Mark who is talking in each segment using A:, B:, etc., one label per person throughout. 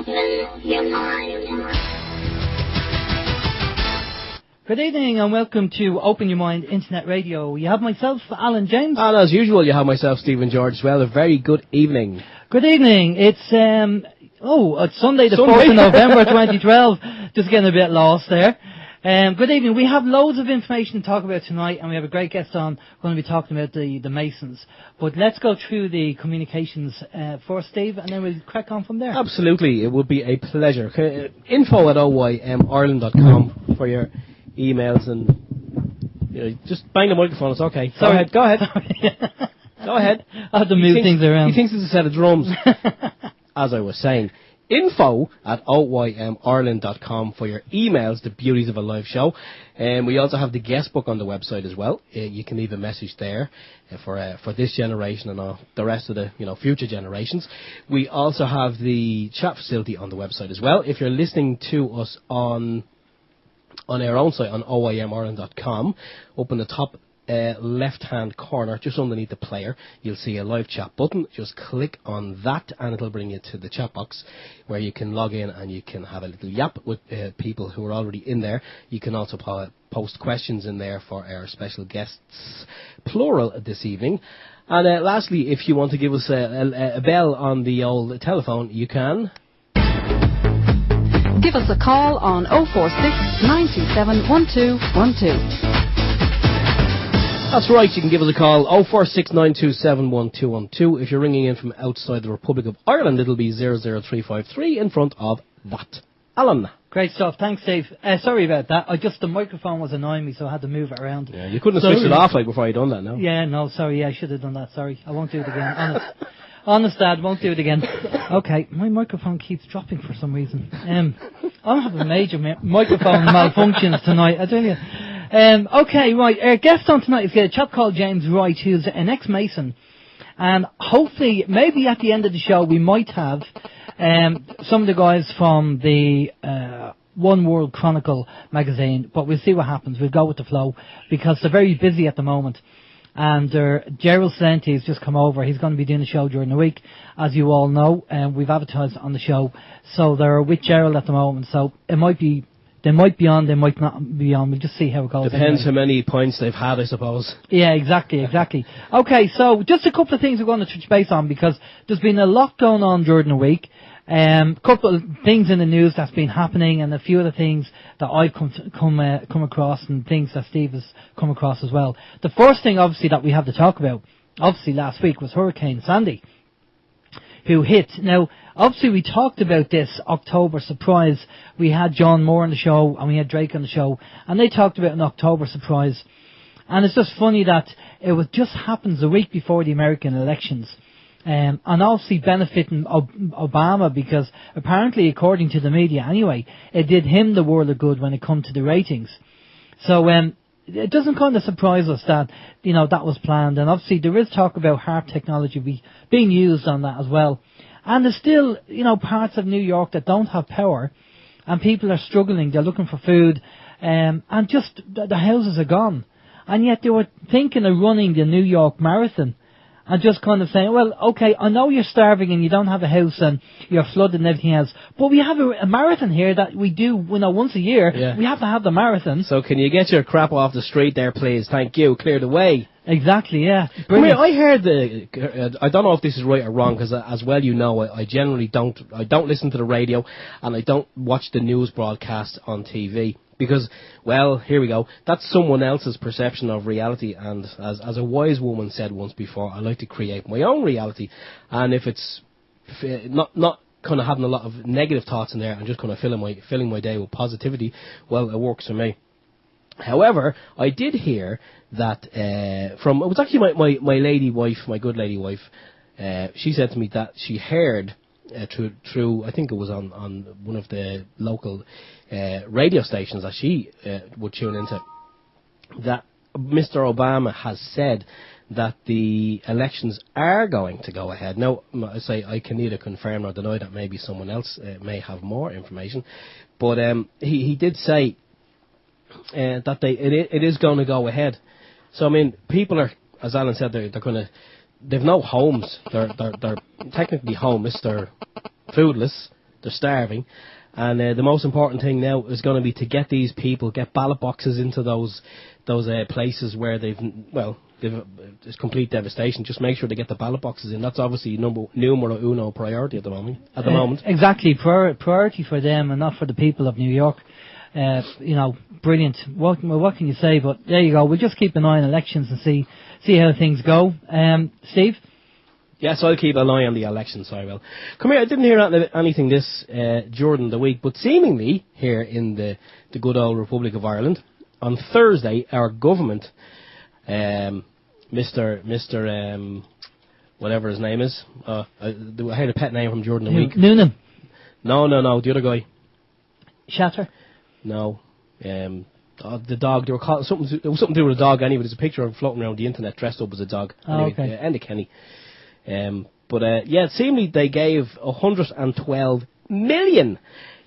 A: Good evening and welcome to Open Your Mind Internet Radio. You have myself, Alan James.
B: And as usual, you have myself, Stephen George, as well. A very good evening.
A: Good evening. It's Sunday the 4th of November 2012. Just getting a bit lost there. Good evening. We have loads of information to talk about tonight, and we have a great guest on. We're going to be talking about the Masons. But let's go through the communications first, Steve, and then we'll crack on from there.
B: Absolutely. It would be a pleasure. info@oymireland.com for your emails, and just bang the microphone. It's okay.
A: Sorry.
B: Go ahead. Go ahead.
A: I have to move things around.
B: He thinks it's a set of drums. As I was saying, info@oymireland.com for your emails, the beauties of a live show. And we also have the guest book on the website as well. You can leave a message there for this generation and the rest of the future generations. We also have the chat facility on the website as well. If you're listening to us on our own site on OYMireland.com, up in the top left-hand corner, just underneath the player, you'll see a live chat button. Just click on that and it'll bring you to the chat box where you can log in and you can have a little yap with people who are already in there. You can also post questions in there for our special guests, plural, this evening. And lastly, if you want to give us a bell on the old telephone, you can.
C: Give us a call on 046 927 1212.
B: That's right, you can give us a call, 046 927 1212. If you're ringing in from outside the Republic of Ireland, it'll be 00353 in front of that. Alan.
A: Great stuff, thanks Dave. Sorry about that, the microphone was annoying me, so I had to move it around.
B: Yeah, you couldn't have switched it off before you done that, no?
A: Yeah, no, sorry, I should have done that, sorry. I won't do it again, honest Dad, won't do it again. Okay, my microphone keeps dropping for some reason. I'm having major microphone malfunctions tonight, I tell you. Okay, right, our guest on tonight is a chap called James Wright, who's an ex-Mason. And hopefully, maybe at the end of the show, we might have some of the guys from the One World Chronicle magazine, but we'll see what happens. We'll go with the flow, because they're very busy at the moment. And Gerald Salenti has just come over. He's going to be doing the show during the week, as you all know, and we've advertised on the show. So they're with Gerald at the moment, so they might be on, they might not be on. We'll just see how it goes.
B: Depends how many points they've had, I suppose.
A: Yeah, exactly. Okay, so just a couple of things we're going to touch base on, because there's been a lot going on during the week. Couple of things in the news that's been happening, and a few other things that I've come across, and things that Steve has come across as well. The first thing, obviously, that we have to talk about, obviously last week, was Hurricane Sandy, who hit. Now, obviously, we talked about this October surprise. We had John Moore on the show, and we had Drake on the show, and they talked about an October surprise. And it's just funny that it just happens a week before the American elections. And obviously benefiting Obama, because apparently, according to the media anyway, it did him the world of good when it comes to the ratings. So it doesn't kind of surprise us that that was planned. And obviously there is talk about HARP technology being used on that as well. And there's still parts of New York that don't have power, and people are struggling. They're looking for food, and just the houses are gone. And yet they were thinking of running the New York Marathon. And just kind of saying, well, okay, I know you're starving and you don't have a house and you're flooded and everything else, but we have a marathon here that we do, once a year. Yeah. We have to have the marathon.
B: So can you get your crap off the street there, please? Thank you. Clear the way.
A: Exactly, yeah.
B: I heard I don't know if this is right or wrong, because as well I generally don't listen to the radio, and I don't watch the news broadcast on TV. Because, well, here we go. That's someone else's perception of reality, and as a wise woman said once before, I like to create my own reality. And if it's not kind of having a lot of negative thoughts in there and just kind of filling my day with positivity, well, it works for me. However, I did hear that it was actually my lady wife, my good lady wife. She said to me that she heard through I think it was on one of the local radio stations that she would tune into, that Mr. Obama has said that the elections are going to go ahead. Now, I can neither confirm nor deny that. Maybe someone else may have more information, but he did say that it is going to go ahead. So I mean, people are, as Alan said, they've no homes. They're technically homeless. They're foodless. they're starving. And the most important thing now is going to be to get these people, get ballot boxes into those places where there's complete devastation. Just make sure they get the ballot boxes in. That's obviously numero uno priority at the moment.
A: Exactly, priority for them and not for the people of New York. Brilliant. What can you say? But there you go. We'll just keep an eye on elections and see how things go. Steve?
B: Yes, I'll keep an eye on the elections, I will. Come here, I didn't hear anything during the week, but seemingly here in the good old Republic of Ireland, on Thursday, our government, Mr. Whatever his name is, I heard a pet name from during the week.
A: Noonan?
B: No, the other guy.
A: Shatter?
B: No. The dog, they were calling something. There was something to do with a dog anyway. There's a picture of him floating around the internet dressed up as a dog. Anyway,
A: okay.
B: Enda Kenny. Seemingly they gave 112 million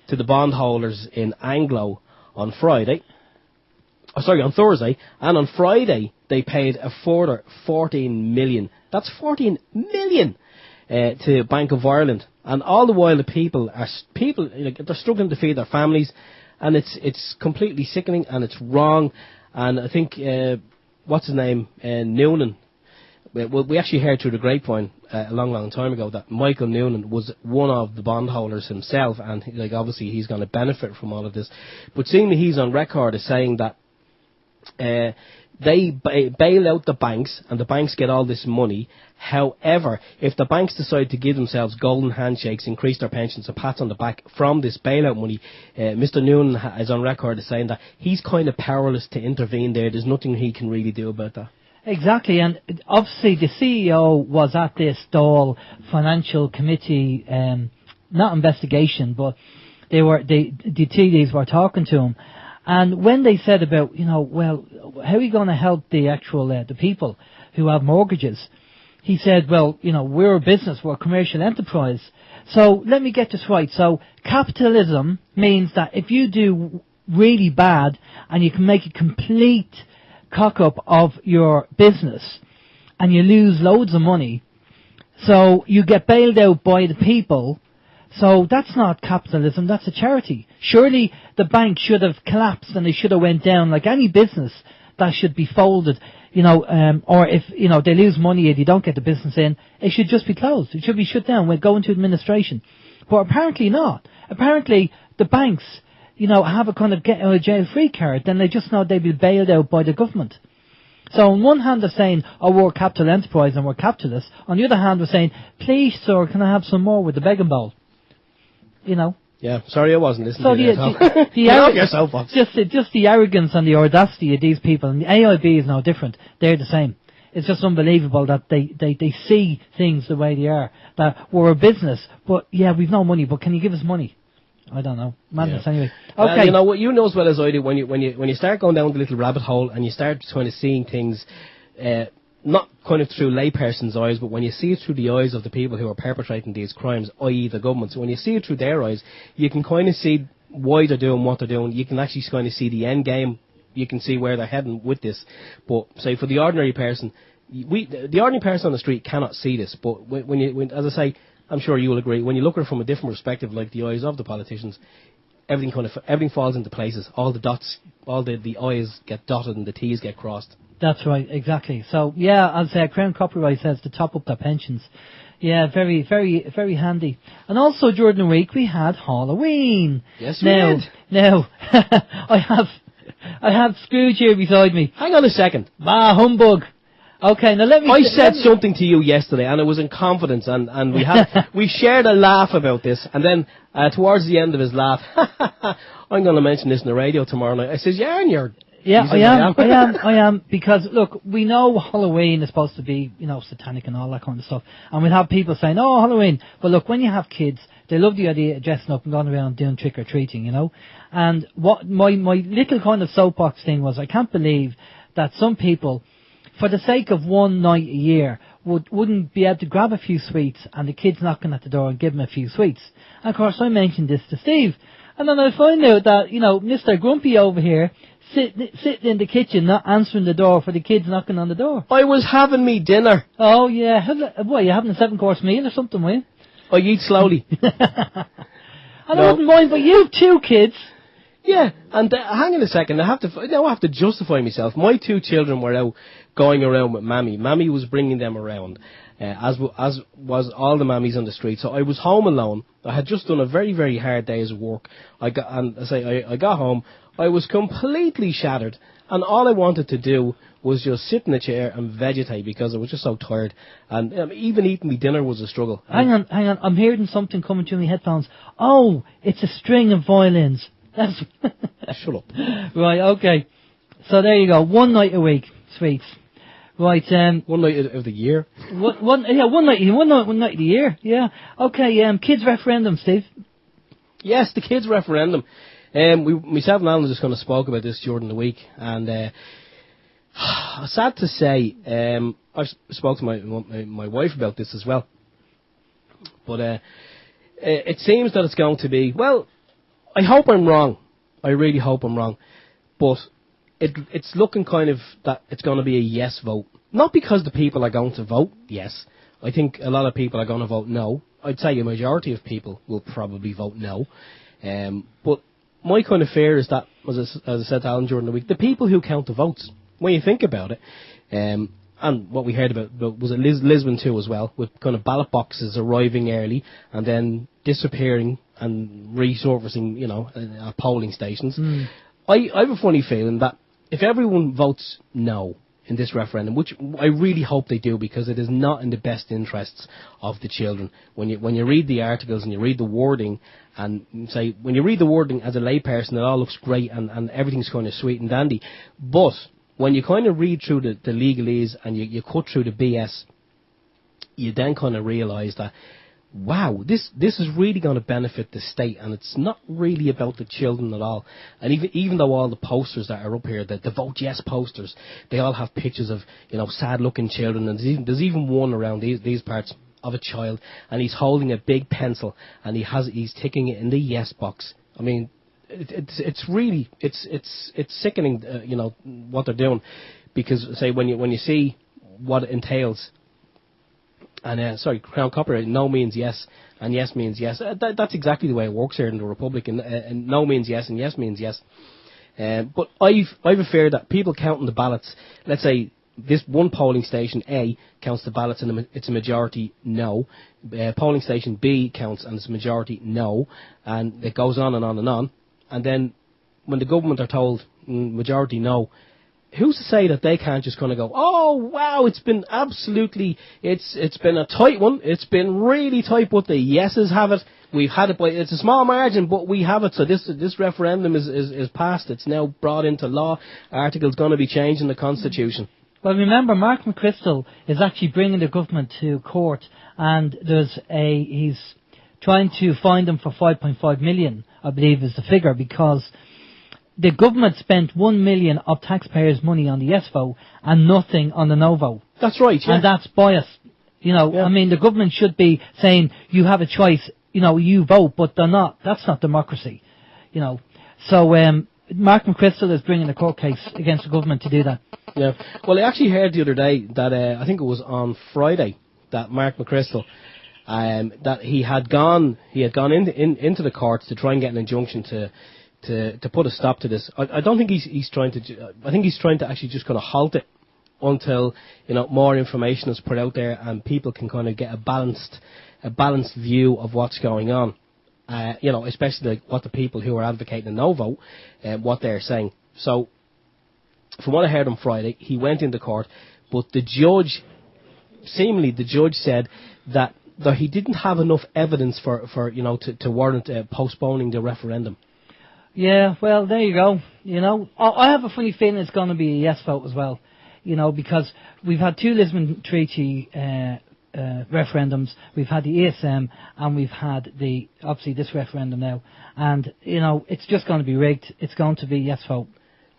B: to the bondholders in Anglo on Thursday, and on Friday they paid a further 14 million. That's 14 million to Bank of Ireland, and all the while the people they're struggling to feed their families, and it's completely sickening and it's wrong. And I think what's his name, Noonan. Well, we actually heard through the grapevine a long time ago that Michael Noonan was one of the bondholders himself, and obviously he's going to benefit from all of this. But seemingly he's on record as saying that they bail out the banks, and the banks get all this money. However, if the banks decide to give themselves golden handshakes, increase their pensions, and pats on the back from this bailout money, Mr. Noonan is on record as saying that he's kind of powerless to intervene there. There's nothing he can really do about that.
A: Exactly, and obviously the CEO was at this Dáil Financial Committee, not investigation, but the TDs were talking to him, and when they said about, well, how are you going to help the actual the people who have mortgages? He said, well, we're a business, we're a commercial enterprise. So let me get this right. So capitalism means that if you do really bad and you can make a complete cock-up of your business and you lose loads of money, so you get bailed out by the people, so that's not capitalism, that's a charity. Surely the bank should have collapsed and they should have went down like any business that should be folded, or if, they lose money and you don't get the business in, it should just be closed. It should be shut down, go into administration. But apparently not. Apparently the banks, have a kind of get out of jail free card, then they just know they'll be bailed out by the government. So on one hand they're saying, we're a capital enterprise and we're capitalists. On the other hand we're saying, please sir, can I have some more with the begging bowl?
B: Yeah, sorry I wasn't listening to you.
A: Just the arrogance and the audacity of these people, and the AIB is no different. They're the same. It's just unbelievable that they see things the way they are. That we're a business, but we've no money, but can you give us money? I don't know. Madness anyway. Okay.
B: What you know as well as I do, when you start going down the little rabbit hole and you start kind of seeing things, not kind of through layperson's eyes, but when you see it through the eyes of the people who are perpetrating these crimes, i.e. the government, so when you see it through their eyes, you can kind of see why they're doing what they're doing. You can actually kind of see the end game. You can see where they're heading with this. But say for the ordinary person, the ordinary person on the street cannot see this. But when as I say, I'm sure you will agree, when you look at it from a different perspective, like the eyes of the politicians, everything falls into places. All the dots, all the I's get dotted and the T's get crossed. That's
A: right, exactly. So, as Crown Copyright says, to top up their pensions. Yeah, very, very, very handy. And also during the week we had Halloween.
B: Yes, we did.
A: Now, I have Scrooge here beside me.
B: Hang on a second.
A: Humbug. Okay, now let me...
B: I said something to you yesterday, and it was in confidence, and we shared a laugh about this, and then towards the end of his laugh, I'm going to mention this in the radio tomorrow night. I says, and you're...
A: Yeah, I am, because look, we know Halloween is supposed to be, satanic and all that kind of stuff, and we'll have people saying, Halloween, but look, when you have kids, they love the idea of dressing up and going around doing trick-or-treating, and what my little kind of soapbox thing was, I can't believe that some people, for the sake of one night a year, wouldn't be able to grab a few sweets and the kids knocking at the door and give them a few sweets. And of course I mentioned this to Steve, and then I find out that, Mr. Grumpy over here, sitting in the kitchen, not answering the door for the kids knocking on the door.
B: I was having me dinner.
A: Oh yeah, what, you having a 7-course meal or something, were you?
B: I eat slowly.
A: And I wouldn't mind, but you've 2 kids.
B: Yeah, and hang on a second, I have to justify myself. My 2 children were out going around with Mammy. Mammy was bringing them around, as was all the mammies on the street. So I was home alone. I had just done a very, very hard day's work. I got home. I was completely shattered, and all I wanted to do was just sit in a chair and vegetate because I was just so tired. And even eating my dinner was a struggle.
A: Hang on, I'm hearing something coming through my headphones. Oh, it's a string of violins. That's
B: Shut up.
A: Right, okay. So there you go. 1 night a week, sweets. Right,
B: 1 night of the year.
A: one night of the year. Yeah. Okay. Kids referendum, Steve.
B: Yes, the kids referendum. Myself and Alan just kind of spoke about this during the week, and sad to say, I spoke to my wife about this as well. But it seems that it's going to be, well, I hope I'm wrong. I really hope I'm wrong. But it's looking kind of that it's going to be a yes vote. Not because the people are going to vote yes. I think a lot of people are going to vote no. I'd say a majority of people will probably vote no. But my kind of fear is that, as I said to Alan during the week, the people who count the votes, when you think about it, and what we heard about was it Lisbon too as well, with kind of ballot boxes arriving early and then disappearing and resurfacing, at polling stations. I have a funny feeling that if everyone votes no in this referendum, which I really hope they do, because it is not in the best interests of the children. When you read the articles and you read the wording, and say when you read the wording as a layperson, it all looks great and everything's kind of sweet and dandy. But when you kind of read through the legalese and you cut through the BS, you then kind of realise that, wow, this is really going to benefit the state, and it's not really about the children at all. And even though all the posters that are up here, the Vote Yes posters, they all have pictures of, sad-looking children, and there's even one around these parts of a child, and he's holding a big pencil, and he's ticking it in the yes box. I mean, it's really sickening, what they're doing, because say when you see what it entails. And Crown Copyright, no means yes, and yes means yes. That's exactly the way it works here in the Republic, and no means yes, and yes means yes. But I've a fear that people counting the ballots, let's say this one polling station A counts the ballots and it's a majority no. Polling station B counts and it's a majority no, and it goes on and on and on. And then when the government are told majority no, who's to say that they can't just kind of go, oh wow, it's been a tight one. It's been really tight, but the yeses have it. We've had it by, it's a small margin, but we have it. So this referendum is passed. It's now brought into law. Article's going to be changed in the Constitution.
A: Well, remember, Mark McChrystal is actually bringing the government to court, and he's trying to fine them for 5.5 million, I believe is the figure, because the government spent 1 million of taxpayers' money on the yes vote and nothing on the no vote.
B: That's right, yeah.
A: And that's bias. Yeah. I mean, the government should be saying, you have a choice, you vote, but they're not. That's not democracy, So, Mark McChrystal is bringing a court case against the government to do that.
B: Yeah. Well, I actually heard the other day that, I think it was on Friday, that Mark McChrystal, that he had gone into the courts to try and get an injunction to put a stop to this. I don't think he's trying to. I think he's trying to actually just kind of halt it until more information is put out there and people can kind of get a balanced view of what's going on. Especially like what the people who are advocating a no vote, what they're saying. So, from what I heard on Friday, he went into court, but the judge said that he didn't have enough evidence for to warrant postponing the referendum.
A: Yeah, well, there you go. I have a funny feeling it's going to be a yes vote as well. Because we've had 2 Lisbon Treaty referendums. We've had the ESM, and we've had obviously this referendum now. And it's just going to be rigged. It's going to be yes vote.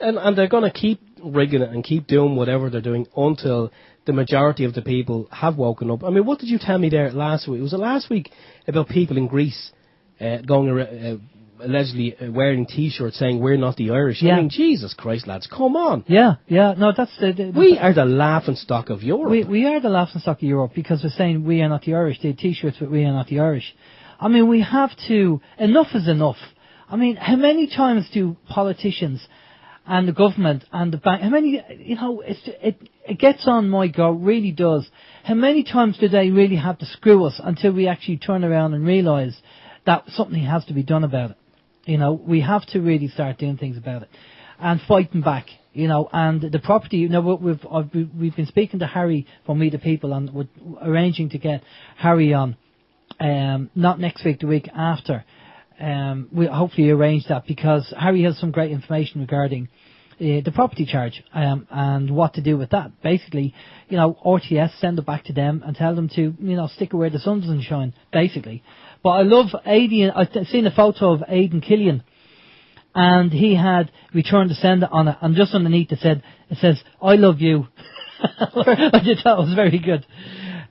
A: And
B: they're going to keep rigging it and keep doing whatever they're doing until the majority of the people have woken up. I mean, what did you tell me there last week? Was it last week about people in Greece going around, allegedly wearing T-shirts saying we're not the Irish?
A: Yeah.
B: I mean, Jesus Christ, lads, come on.
A: Yeah. No, that's
B: we are the laughingstock of Europe.
A: We are the laughingstock of Europe because we're saying we are not the Irish. They have T-shirts with we are not the Irish. I mean, we have to. Enough is enough. I mean, how many times do politicians and the government and the bank, how many, it gets on my goat, really does. How many times do they really have to screw us until we actually turn around and realise that something has to be done about it? We have to really start doing things about it and fighting back. And the property, we've been speaking to Harry from We the People, and we're arranging to get Harry on, not next week, the week after. We'll hopefully arrange that, because Harry has some great information regarding the property charge, and what to do with that. Basically, RTS, send it back to them and tell them to, stick it where the sun doesn't shine, basically. But I love Aidan. I've seen a photo of Aidan Killian, and he had returned to sender on it, and just underneath it says, "I love you." I just thought it was very good.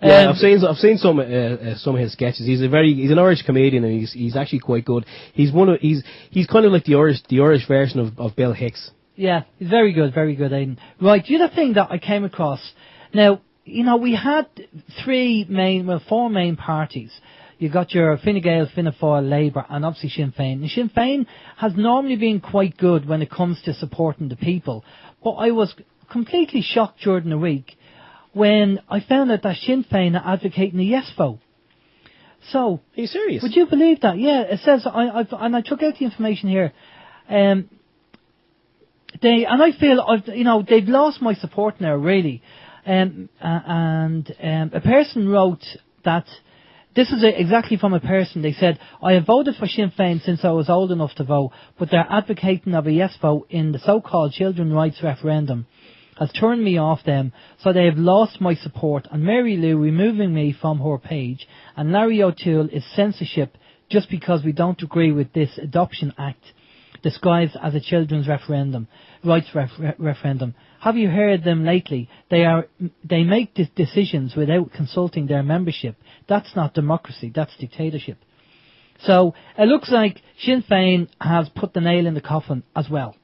B: Yeah, I've seen some of his sketches. He's an Irish comedian, and he's actually quite good. He's kind of like the Irish version of Bill Hicks.
A: Yeah, he's very good, Aidan. Right, the other thing that I came across, now, we had four main parties. You got your Fine Gael, Fianna Fáil, Labour, and obviously Sinn Féin. And Sinn Féin has normally been quite good when it comes to supporting the people, but I was completely shocked during the week when I found out that Sinn Féin are advocating a yes vote. So,
B: are you serious?
A: Would you believe that? Yeah, it says, I took out the information here. I feel they've lost my support now, really. A person wrote that. This is exactly from a person. They said, "I have voted for Sinn Féin since I was old enough to vote, but their advocating of a yes vote in the so-called children's rights referendum has turned me off them, so they have lost my support, and Mary Lou removing me from her page, and Larry O'Toole is censorship just because we don't agree with this Adoption Act disguised as a children's rights referendum. Have you heard them lately? They make decisions without consulting their membership. That's not democracy, that's dictatorship." So it looks like Sinn Féin has put the nail in the coffin as well.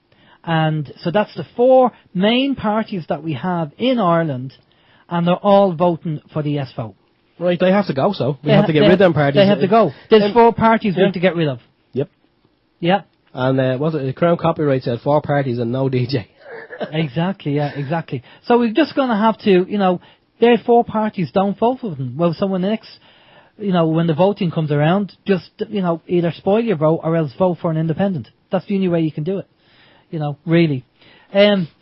A: And so that's the four main parties that we have in Ireland, and they're all voting for the yes vote.
B: Right, they have to go, so we have to get rid of them parties.
A: They have to go. There's four parties we have to get rid of.
B: Yep.
A: Yeah.
B: And the Crown Copyright said 4 parties and no DJ.
A: Exactly, yeah, exactly. So we're just going to have to, their 4 parties, don't vote for them. Well, so when the next, when the voting comes around, just, either spoil your vote or else vote for an independent. That's the only way you can do it, really.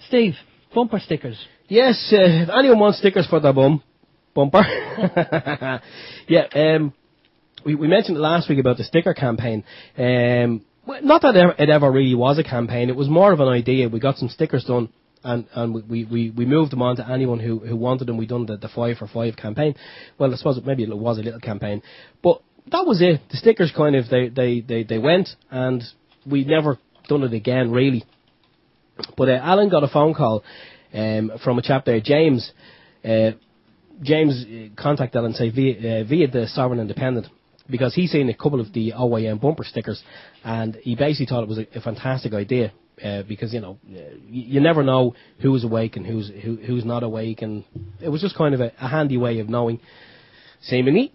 A: Steve, bumper stickers.
B: Yes, if anyone wants stickers for their bumper. Yeah, we mentioned it last week about the sticker campaign. Not that it ever really was a campaign. It was more of an idea. We got some stickers done, and we moved them on to anyone who wanted them. We done the 5 for 5 campaign. Well, I suppose maybe it was a little campaign, but that was it. The stickers kind of they went, and we never done it again really. But Alan got a phone call from a chap there, James. James contacted Alan, say via the Sovereign Independent, because he's seen a couple of the OYM bumper stickers, and he basically thought it was a fantastic idea, because you never know who's awake and who's not awake, and it was just kind of a handy way of knowing, seemingly.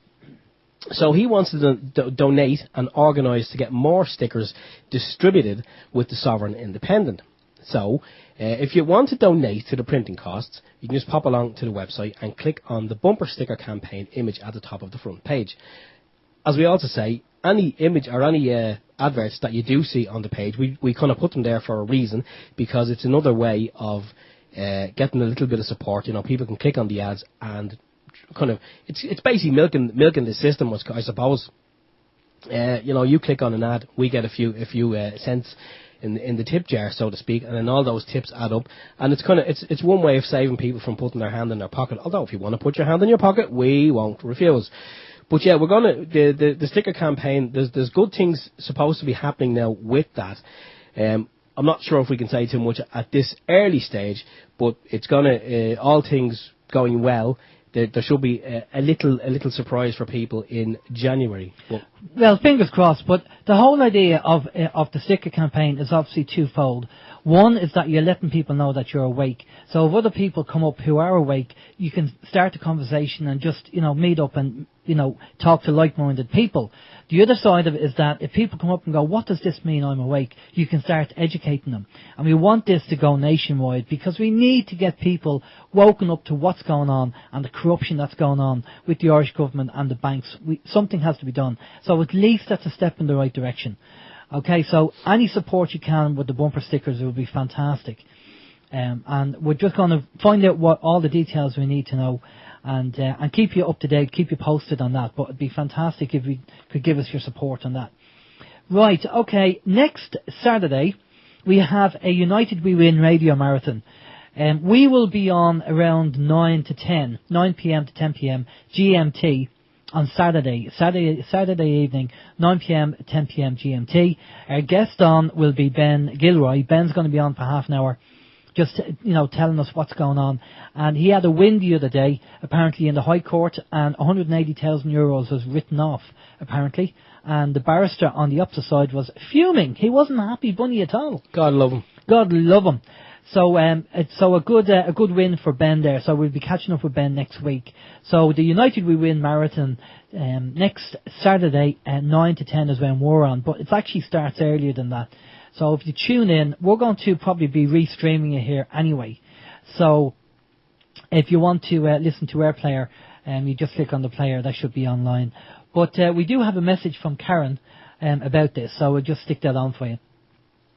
B: So he wants to donate and organise to get more stickers distributed with the Sovereign Independent. So if you want to donate to the printing costs, you can just pop along to the website and click on the bumper sticker campaign image at the top of the front page. As we also say, any image or any adverts that you do see on the page, we kind of put them there for a reason, because it's another way of getting a little bit of support. People can click on the ads and kind of it's basically milking the system, I suppose. You click on an ad, we get a few cents in the tip jar, so to speak, and then all those tips add up, and it's one way of saving people from putting their hand in their pocket. Although if you want to put your hand in your pocket, we won't refuse. But yeah, we're gonna the sticker campaign. There's good things supposed to be happening now with that. I'm not sure if we can say too much at this early stage, but it's gonna all things going well. There should be a little surprise for people in January.
A: Well, fingers crossed, but the whole idea of the sticker campaign is obviously twofold. One is that you're letting people know that you're awake. So if other people come up who are awake, you can start a conversation and just, meet up and, talk to like-minded people. The other side of it is that if people come up and go, what does this mean, I'm awake? You can start educating them. And we want this to go nationwide because we need to get people woken up to what's going on and the corruption that's going on with the Irish government and the banks. Something has to be done. So at least that's a step in the right direction. Okay, so any support you can with the bumper stickers would be fantastic. And we're just going to find out what all the details we need to know and keep you up to date, keep you posted on that. But it'd be fantastic if you could give us your support on that. Right, okay, next Saturday we have a United We Win radio marathon. We will be on around 9 p.m. to 10 p.m. GMT. On Saturday evening, 9 p.m., 10 p.m. GMT. Our guest on will be Ben Gilroy. Ben's going to be on for half an hour, just, telling us what's going on. And he had a win the other day, apparently in the High Court, and €180,000 was written off, apparently. And the barrister on the opposite side was fuming. He wasn't a happy bunny at all.
B: God love him.
A: God love him. So, a good win for Ben there. So we'll be catching up with Ben next week. So the United We Win marathon, next Saturday at 9 to 10 is when we're on, but it actually starts earlier than that. So if you tune in, we're going to probably be restreaming it here anyway. So if you want to listen to our player, you just click on the player, that should be online. But we do have a message from Karen about this, so we'll just stick that on for you.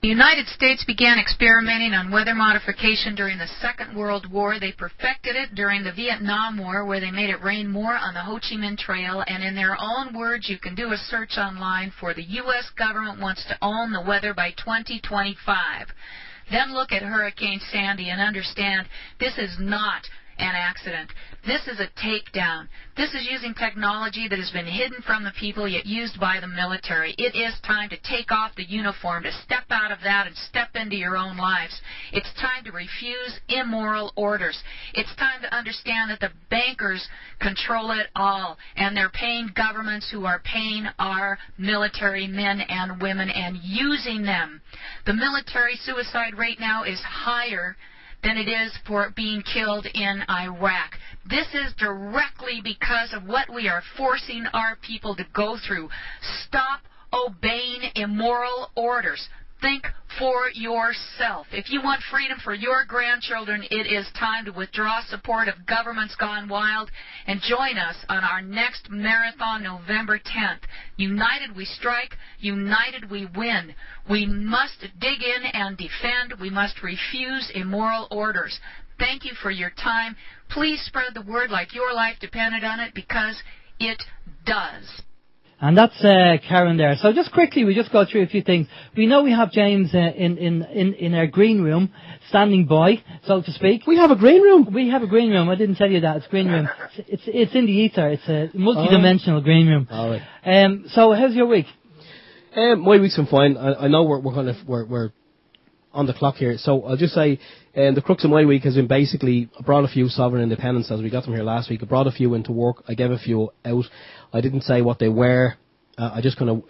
D: The United States began experimenting on weather modification during the Second World War. They perfected it during the Vietnam War, where they made it rain more on the Ho Chi Minh Trail. And in their own words, you can do a search online for the U.S. government wants to own the weather by 2025. Then look at Hurricane Sandy and understand this is not an accident. This is a takedown. This is using technology that has been hidden from the people yet used by the military. It is time to take off the uniform, to step out of that and step into your own lives. It's time to refuse immoral orders. It's time to understand that the bankers control it all, and they're paying governments who are paying our military men and women and using them. The military suicide rate now is higher than it is for being killed in Iraq. This is directly because of what we are forcing our people to go through. Stop obeying immoral orders. Think for yourself. If you want freedom for your grandchildren, it is time to withdraw support of governments gone wild and join us on our next marathon November 10th. United we strike, united we win. We must dig in and defend. We must refuse immoral orders. Thank you for your time. Please spread the word like your life depended on it, because it does.
A: And that's Karen there. So just quickly, we just go through a few things. We know we have James in our green room, standing by, so to speak.
B: We have a green room.
A: We have a green room. I didn't tell you that. It's green room. It's in the ether. It's a multi-dimensional green room.
B: All right.
A: So how's your week?
B: My week's been fine. I know we're on the clock here, so I'll just say the crux of my week has been basically I brought a few sovereign independence as we got them here last week. I brought a few into work. I gave a few out. I didn't say what they were. I just kind of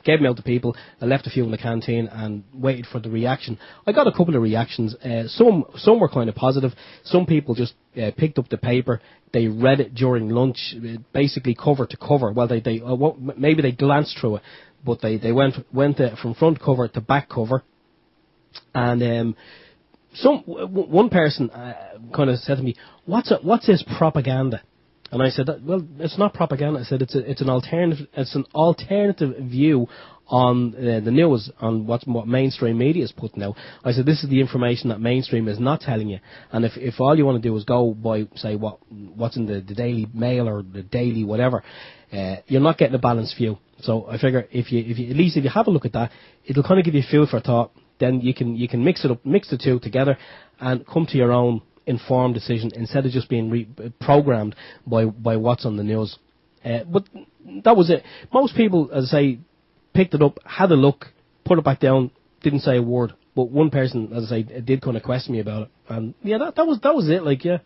B: gave them out to people. I left a few in the canteen and waited for the reaction. I got a couple of reactions. Some were kind of positive. Some people just picked up the paper. They read it during lunch, basically cover to cover. Well, maybe they glanced through it, but they went from front cover to back cover. And one person kind of said to me, "What's this propaganda?" And I said, "Well, it's not propaganda." I said it's an alternative view on the news, on what mainstream media is putting out. I said this is the information that mainstream is not telling you. And if all you want to do is go by say what's in the Daily Mail or the Daily whatever, you're not getting a balanced view. So I figure if you at least if you have a look at that, it'll kind of give you food for thought. Then you can mix it up, mix the two together, and come to your own informed decision instead of just being programmed by what's on the news. But that was it. Most people, as I say, picked it up, had a look, put it back down, didn't say a word. But one person, as I say, did kind of question me about it. And yeah, that was it. Like, yeah.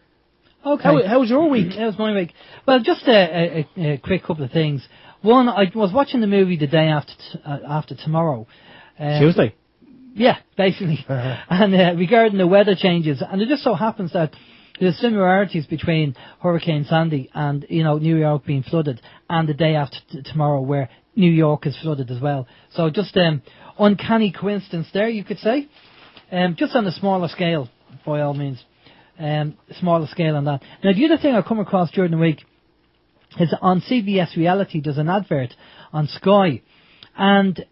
A: Okay.
B: How was your week?
A: That was my week. Well, just a quick couple of things. One, I was watching the movie the day after tomorrow.
B: Tuesday.
A: Yeah, basically. And regarding the weather changes, and it just so happens that there's similarities between Hurricane Sandy and, New York being flooded, and the day after tomorrow where New York is flooded as well. So just uncanny coincidence there, you could say. Just on a smaller scale, by all means. Smaller scale on that. Now, the other thing I come across during the week is on CBS Reality, there's an advert on Sky, and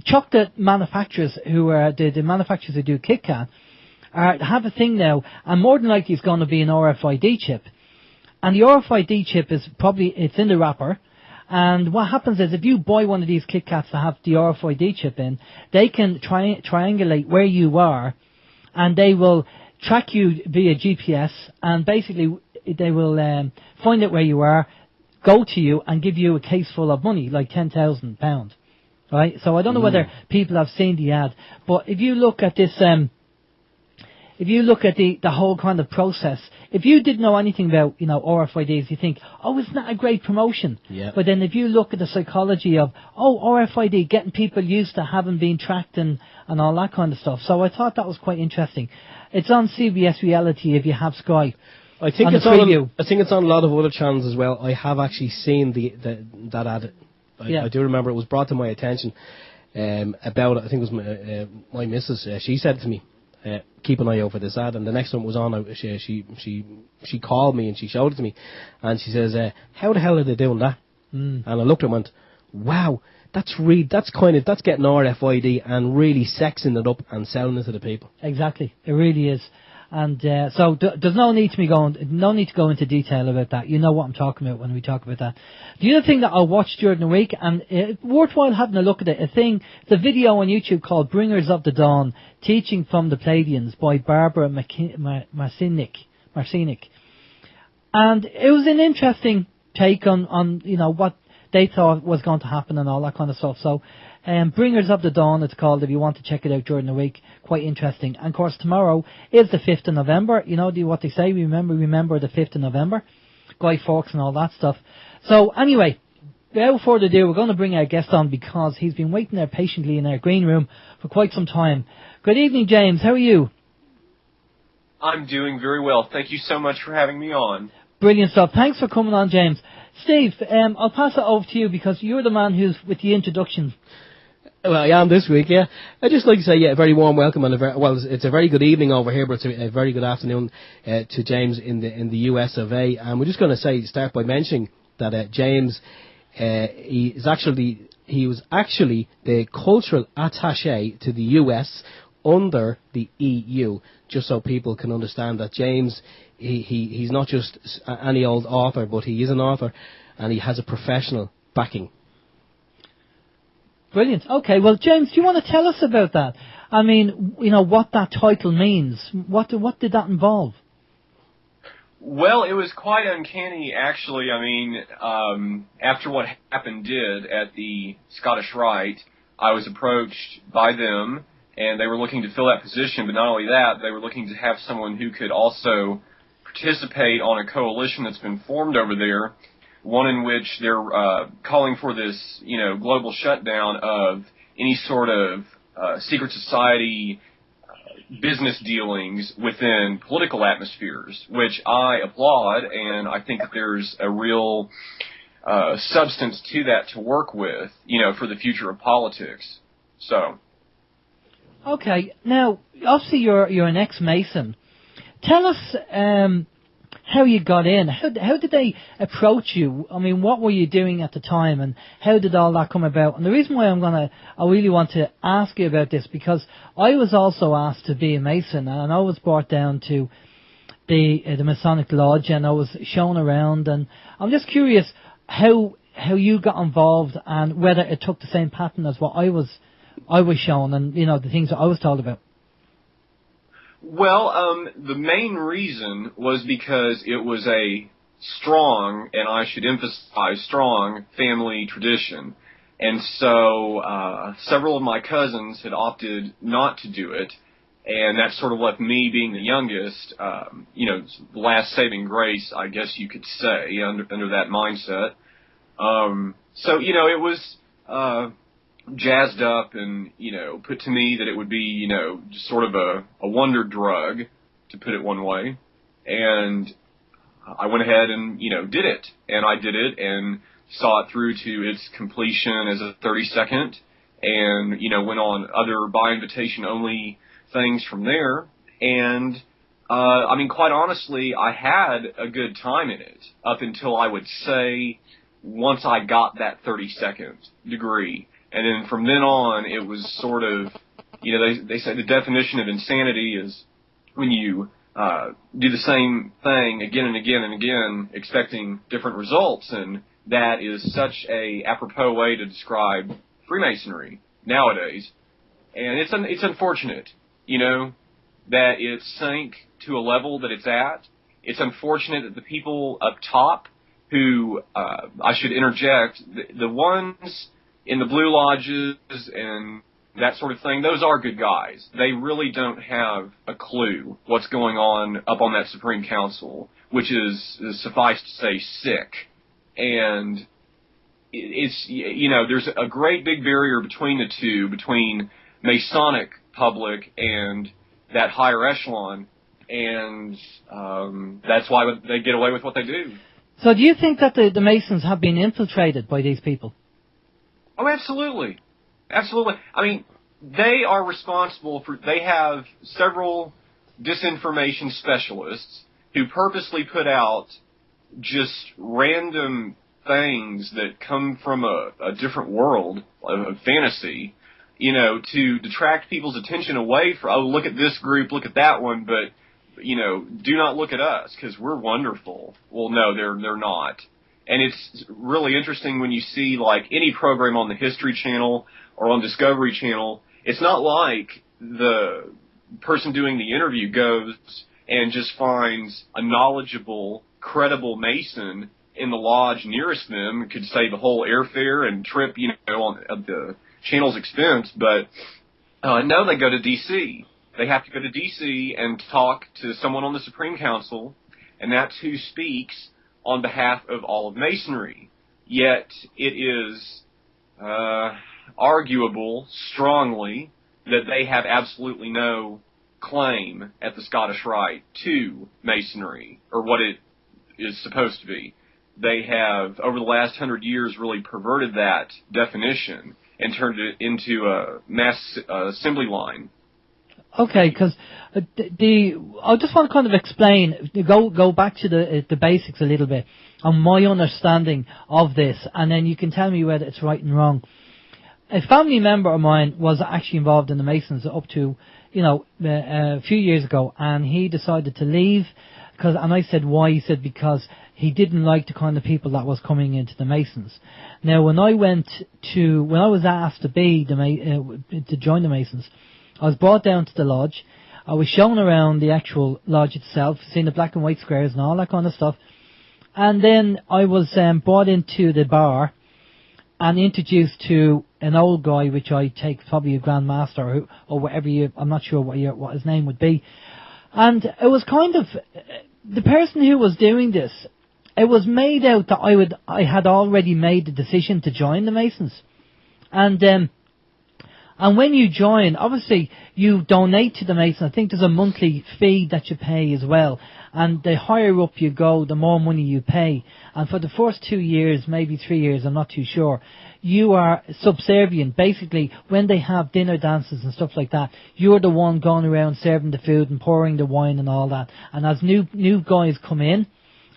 A: chocolate manufacturers who are the manufacturers who do Kit Kat have a thing now, and more than likely it's going to be an RFID chip. And the RFID chip is it's in the wrapper, and what happens is if you buy one of these Kit Kats that have the RFID chip in, they can triangulate where you are, and they will track you via GPS, and basically they will find out where you are, go to you, and give you a case full of money, like £10,000. Right? So I don't know whether people have seen the ad, but if you look at this, if you look at the whole kind of process, if you didn't know anything about, RFIDs, you think, oh, isn't that a great promotion?
B: Yeah.
A: But then if you look at the psychology of, RFID, getting people used to having been tracked and all that kind of stuff. So I thought that was quite interesting. It's on CBS Reality if you have Sky.
B: I think it's on a lot of other channels as well. I have actually seen that ad. I do remember it was brought to my attention about it. I think it was my missus. She said to me, keep an eye out for this ad, and the next one was on. She called me and she showed it to me, and she says, how the hell are they doing that? And I looked at it and went, wow, that's getting RFID and really sexing it up and selling it to the people.
A: Exactly, it really is. And so there's no need to go into detail about that. You know what I'm talking about when we talk about that. The other thing that I watched during the week, and it's worthwhile having a look at it, it's a video on YouTube called Bringers of the Dawn, Teaching from the Pleiadians by Barbara Marcinic. And it was an interesting take on what they thought was going to happen and all that kind of stuff. So Bringers of the Dawn, it's called, if you want to check it out during the week. Quite interesting. And of course, tomorrow is the 5th of November. What they say, remember the 5th of November. Guy Fawkes and all that stuff. So anyway, without further ado, we're going to bring our guest on because he's been waiting there patiently in our green room for quite some time. Good evening, James. How are you?
E: I'm doing very well. Thank you so much for having me on.
A: Brilliant stuff. Thanks for coming on, James. Steve, I'll pass it over to you because you're the man who's with the introduction.
B: Well, I am this week, yeah. I'd just like to say, a very warm welcome, and it's a very good evening over here, but it's a very good afternoon to James in the US of A. And we're just going to start by mentioning that James, he was actually the cultural attaché to the US under the EU, just so people can understand that James, he's not just any old author, but he is an author, and he has a professional backing.
A: Brilliant. Okay, well, James, do you want to tell us about that? I mean, what that title means. What did that involve?
E: Well, it was quite uncanny, actually. I mean, after what happened at the Scottish Rite, I was approached by them, and they were looking to fill that position, but not only that, they were looking to have someone who could also participate on a coalition that's been formed over there, one in which they're calling for this, global shutdown of any sort of secret society business dealings within political atmospheres, which I applaud, and I think that there's a real substance to that to work with, for the future of politics. So.
A: Okay, now, obviously you're an ex-Mason. Tell us how you got in. How did they approach you? I mean, what were you doing at the time, and how did all that come about? And the reason why I really want to ask you about this, because I was also asked to be a Mason, and I was brought down to the Masonic Lodge, and I was shown around, and I'm just curious how you got involved, and whether it took the same pattern as what I was shown, and the things that I was told about.
E: Well, the main reason was because it was a strong, and I should emphasize strong, family tradition. And so several of my cousins had opted not to do it, And that sort of left me, being the youngest, the last saving grace, I guess you could say, under that mindset. It was jazzed up and, put to me that it would be, just sort of a wonder drug, to put it one way. And I went ahead and, did it. And I did it and saw it through to its completion as a 30-second and, went on other by invitation only things from there. And, quite honestly, I had a good time in it up until I would say once I got that 30-second degree. And then from then on, it was sort of, they say the definition of insanity is when you do the same thing again and again and again, expecting different results. And that is such a apropos way to describe Freemasonry nowadays. And it's unfortunate, that it sank to a level that it's at. It's unfortunate that the people up top who, I should interject, the ones in the Blue Lodges and that sort of thing, those are good guys. They really don't have a clue what's going on up on that Supreme Council, which is suffice to say, sick. And it's, there's a great big barrier between the two, between Masonic public and that higher echelon, and that's why they get away with what they do.
A: So do you think that the Masons have been infiltrated by these people?
E: Oh, absolutely. Absolutely. They are responsible for, they have several disinformation specialists who purposely put out just random things that come from a different world of fantasy, to detract people's attention away from, oh, look at this group, look at that one, but, do not look at us because we're wonderful. Well, no, they're not. And it's really interesting when you see, like, any program on the History Channel or on Discovery Channel, it's not like the person doing the interview goes and just finds a knowledgeable, credible Mason in the lodge nearest them, could save a whole airfare and trip, on the channel's expense. But no, they go to D.C. They have to go to D.C. and talk to someone on the Supreme Council, and that's who speaks on behalf of all of Masonry. Yet it is arguable strongly that they have absolutely no claim at the Scottish Rite to Masonry, or what it is supposed to be. They have, over the last 100 years, really perverted that definition and turned it into a mass assembly line.
A: Okay, because I just want to kind of explain, go back to the basics a little bit on my understanding of this, and then you can tell me whether it's right and wrong. A family member of mine was actually involved in the Masons up to, a few years ago, and he decided to leave, and I said why. He said because he didn't like the kind of people that was coming into the Masons. Now, when I was asked to join the Masons, I was brought down to the lodge. I was shown around the actual lodge itself, seeing the black and white squares and all that kind of stuff. And then I was brought into the bar and introduced to an old guy, which I take probably a Grand Master or whatever I'm not sure what his name would be. And it was kind of, the person who was doing this, it was made out that I had already made the decision to join the Masons. And when you join, obviously, you donate to the Mason. I think there's a monthly fee that you pay as well. And the higher up you go, the more money you pay. And for the first 2 years, maybe 3 years, I'm not too sure, you are subservient. Basically, when they have dinner dances and stuff like that, you're the one going around serving the food and pouring the wine and all that. And as new guys come in,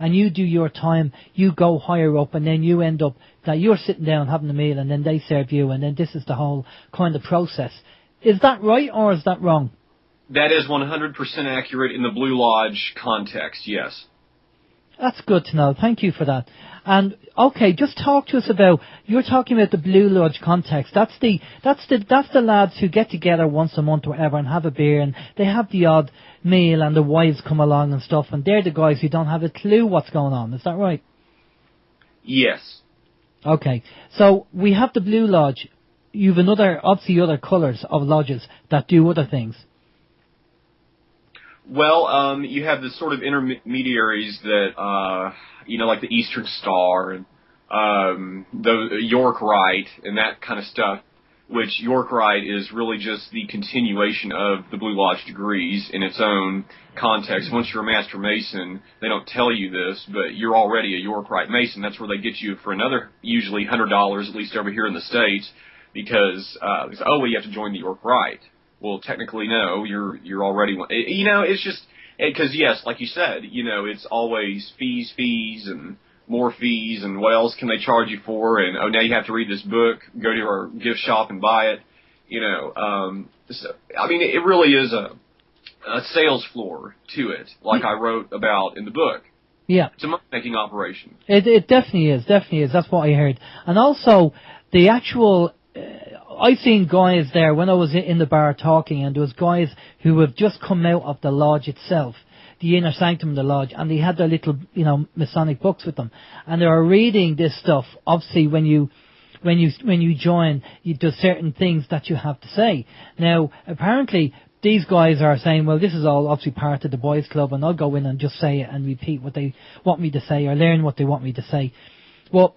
A: and you do your time, you go higher up, and then you end up that you're sitting down having a meal, and then they serve you, and then this is the whole kind of process. Is that right, or is that wrong?
E: That is 100% accurate in the Blue Lodge context, yes.
A: That's good to know. Thank you for that. And okay, just talk to us about, you're talking about the Blue Lodge context. That's the lads who get together once a month or whatever and have a beer, and they have the odd meal, and the wives come along and stuff, and they're the guys who don't have a clue what's going on. Is that right?
E: Yes.
A: Okay. So we have the Blue Lodge. You've other colours of lodges that do other things.
E: Well, you have the sort of intermediaries that, like the Eastern Star and the York Rite and that kind of stuff, which York Rite is really just the continuation of the Blue Lodge degrees in its own context. Once you're a Master Mason, they don't tell you this, but you're already a York Rite Mason. That's where they get you for another, usually $100, at least over here in the States, because they say, you have to join the York Rite. Well, technically, no, you're already one. It's just, because yes, like you said, it's always fees, and more fees, and what else can they charge you for? And now you have to read this book, go to our gift shop and buy it. It really is a sales floor to it, like I wrote about in the book.
A: Yeah,
E: it's a money-making operation.
A: It definitely is. That's what I heard. And also the actual. I seen guys there when I was in the bar talking, and there was guys who have just come out of the lodge itself, the inner sanctum of the lodge, and they had their little, Masonic books with them, and they were reading this stuff. Obviously, when you join, there's certain things that you have to say. Now, apparently, these guys are saying, well, this is all obviously part of the boys' club, and I'll go in and just say it and repeat what they want me to say, or learn what they want me to say. Well,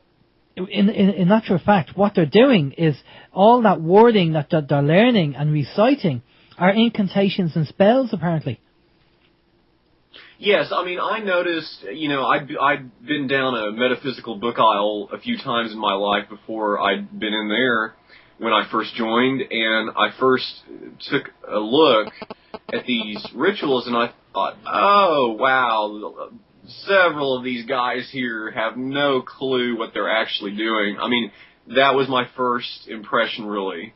A: in actual fact, what they're doing is all that wording that they're learning and reciting are incantations and spells, apparently.
E: Yes, I noticed, I'd been down a metaphysical book aisle a few times in my life before I'd been in there when I first joined, and I first took a look at these rituals, and I thought, oh, wow, several of these guys here have no clue what they're actually doing. That was my first impression, really.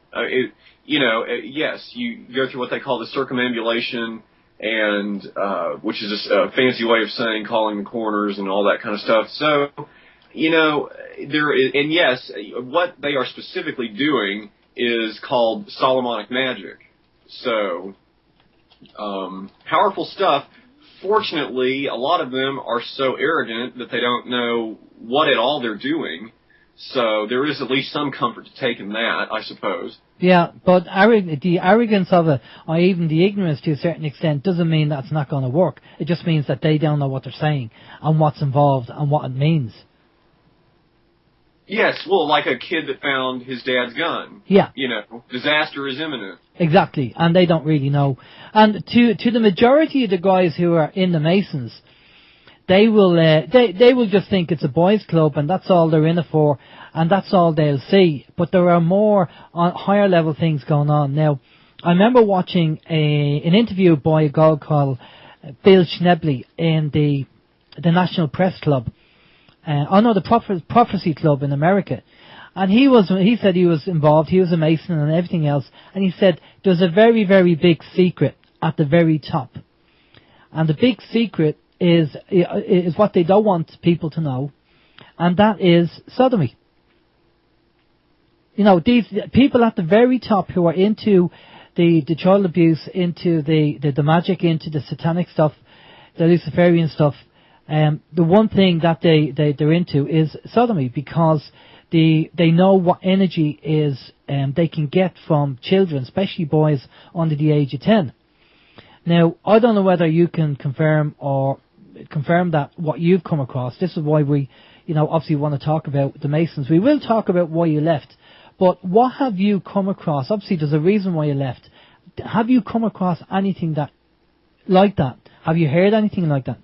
E: Yes, you go through what they call the circumambulation, and which is a fancy way of saying calling the corners and all that kind of stuff. So, there is, and yes, what they are specifically doing is called Solomonic magic. So, powerful stuff. Fortunately, a lot of them are so arrogant that they don't know what at all they're doing. So there is at least some comfort to take in that, I suppose. Yeah,
A: but the arrogance of it, or even the ignorance to a certain extent, doesn't mean that it's not going to work. It just means that they don't know what they're saying and what's involved and what it means.
E: Yes, well, like a kid that found his dad's gun.
A: Yeah.
E: Disaster is imminent.
A: Exactly, and they don't really know. And to the majority of the guys who are in the Masons, they will just think it's a boys' club, and that's all they're in it for, and that's all they'll see. But there are more higher level things going on. Now, I remember watching an interview by a guy called Bill Schnebley in the National Press Club. The Prophecy Club in America. And he said he was involved, he was a Mason and everything else, and he said there's a very, very big secret at the very top. And the big secret is what they don't want people to know, and that is sodomy. These people at the very top who are into the child abuse, into the magic, into the satanic stuff, the Luciferian stuff, the one thing that they're into is sodomy, because they know what energy is they can get from children, especially boys under the age of 10. Now, I don't know whether you can confirm that what you've come across. This is why we, obviously want to talk about the Masons. We will talk about why you left, but what have you come across? Obviously, there's a reason why you left. Have you come across anything like that? Have you heard anything like that?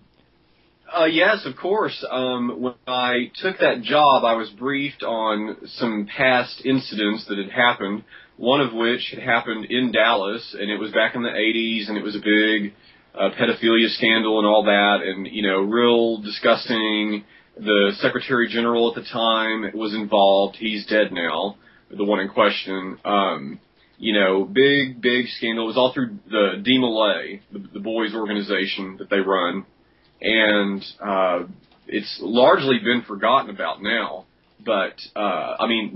E: Yes, of course. When I took that job, I was briefed on some past incidents that had happened, one of which had happened in Dallas, and it was back in the 80s, and it was a big pedophilia scandal and all that, and, real disgusting. The Secretary General at the time was involved. He's dead now, the one in question. Big scandal. It was all through the DMLA, the boys' organization that they run. And it's largely been forgotten about now. But,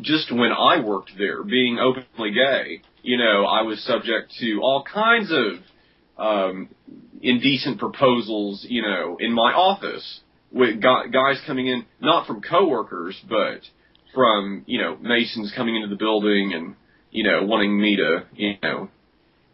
E: just when I worked there, being openly gay, I was subject to all kinds of indecent proposals, in my office, with guys coming in, not from coworkers, but from, Masons coming into the building and, wanting me to,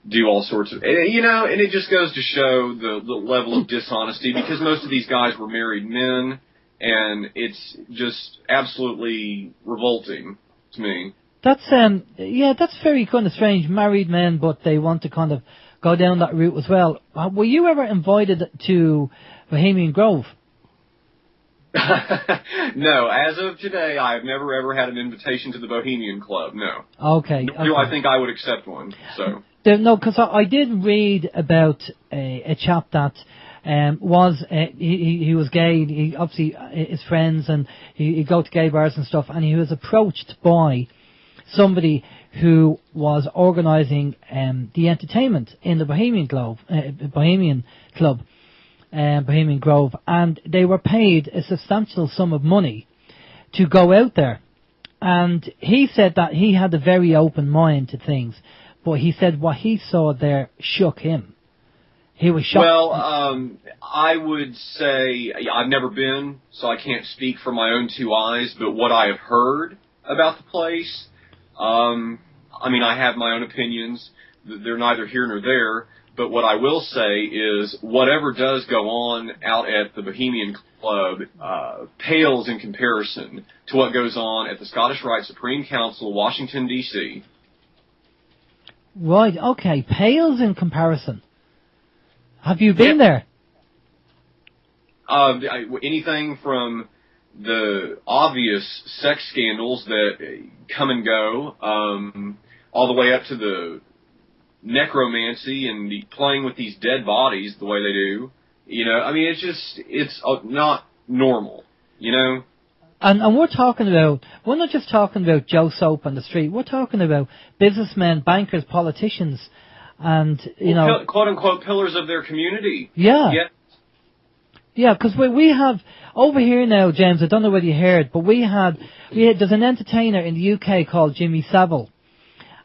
E: do all sorts of, and it just goes to show the level of dishonesty, because most of these guys were married men, and it's just absolutely revolting to me.
A: That's that's very kind of strange. Married men, but they want to kind of go down that route as well. Were you ever invited to Bohemian Grove?
E: No, as of today, I have never ever had an invitation to the Bohemian Club. No.
A: Okay.
E: Nor do I think I would accept one. So.
A: No, because I did read about a chap that he was gay. He obviously his friends, and he'd go to gay bars and stuff, and he was approached by somebody who was organising the entertainment in the Bohemian Club, Bohemian Grove, and they were paid a substantial sum of money to go out there. And he said that he had a very open mind to things, but he said what he saw there shook him. He was shocked.
E: Well, I would say I've never been, so I can't speak from my own two eyes, but what I have heard about the place, I have my own opinions. They're neither here nor there. But what I will say is whatever does go on out at the Bohemian Club pales in comparison to what goes on at the Scottish Rite Supreme Council, Washington, D.C.
A: Right, okay. Pales in comparison. Have you been there?
E: Anything from the obvious sex scandals that come and go, all the way up to the necromancy and the playing with these dead bodies the way they do. It's not normal, And
A: we're not just talking about Joe Soap on the street. We're talking about businessmen, bankers, politicians, and,
E: quote unquote pillars of their community.
A: Yeah. Yeah, because we have, over here now, James, I don't know whether you heard, but there's an entertainer in the UK called Jimmy Saville.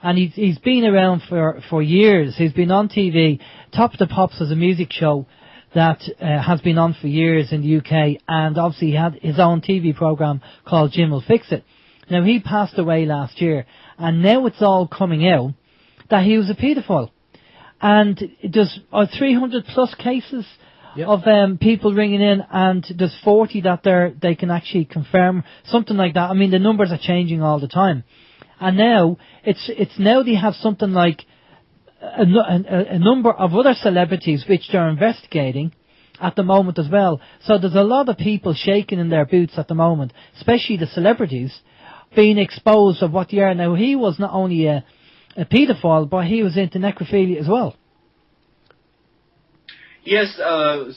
A: And he's been around for years. He's been on TV. Top of the Pops is a music show that has been on for years in the UK, and obviously he had his own TV program called Jim Will Fix It. Now, he passed away last year, and now it's all coming out that he was a paedophile. And there's 300 plus cases of people ringing in, and there's 40 that they can actually confirm, something like that. The numbers are changing all the time. And now, it's now they have something like a number of other celebrities which they're investigating at the moment as well. So there's a lot of people shaking in their boots at the moment, especially the celebrities, being exposed of what they are. Now, he was not only a paedophile, but he was into necrophilia as well.
E: Yes,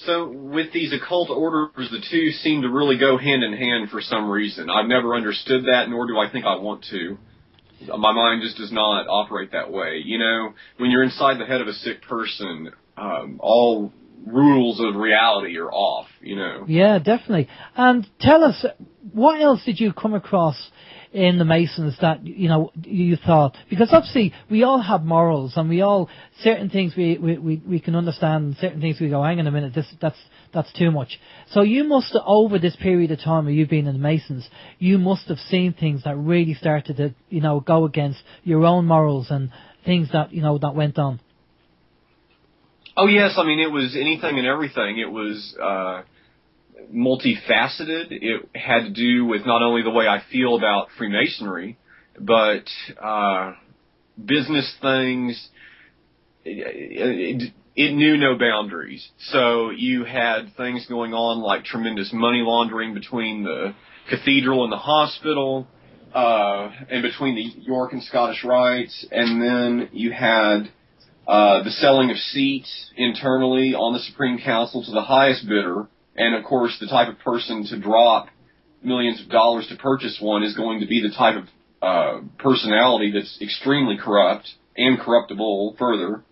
E: so with these occult orders, the two seem to really go hand in hand for some reason. I've never understood that, nor do I think I want to. My mind just does not operate that way. When you're inside the head of a sick person, all rules of reality are off,
A: Yeah, definitely. And tell us, what else did you come across in the Masons that, you thought? Because obviously we all have morals, and we all, certain things we can understand, and certain things we go, hang on a minute, that's too much. So you must have, over this period of time of you being in the Masons, you must have seen things that really started to, go against your own morals and things that, that went on.
E: Oh yes, it was anything and everything. It was multifaceted. It had to do with not only the way I feel about Freemasonry, but business things. It knew no boundaries. So you had things going on like tremendous money laundering between the cathedral and the hospital, and between the York and Scottish Rites, and then you had the selling of seats internally on the Supreme Council to the highest bidder. And, of course, the type of person to drop millions of dollars to purchase one is going to be the type of personality that's extremely corrupt and corruptible further.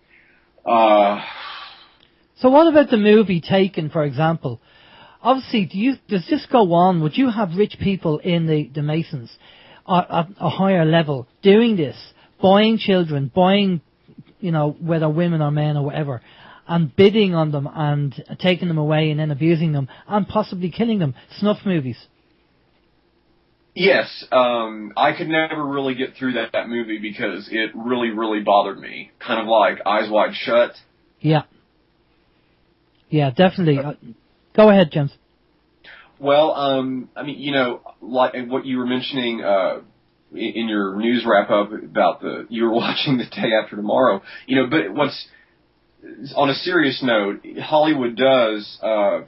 A: So what about the movie Taken, for example? Obviously, does this go on? Would you have rich people in the Masons at a higher level doing this, buying children, buying, whether women or men or whatever, and bidding on them and taking them away and then abusing them and possibly killing them? Snuff movies.
E: Yes, I could never really get through that movie because it really, really bothered me. Kind of like Eyes Wide Shut.
A: Yeah. Yeah, definitely. Go ahead, James.
E: Well, I mean, you know, like what you were mentioning in your news wrap-up about you were watching The Day After Tomorrow, you know, but on a serious note, Hollywood does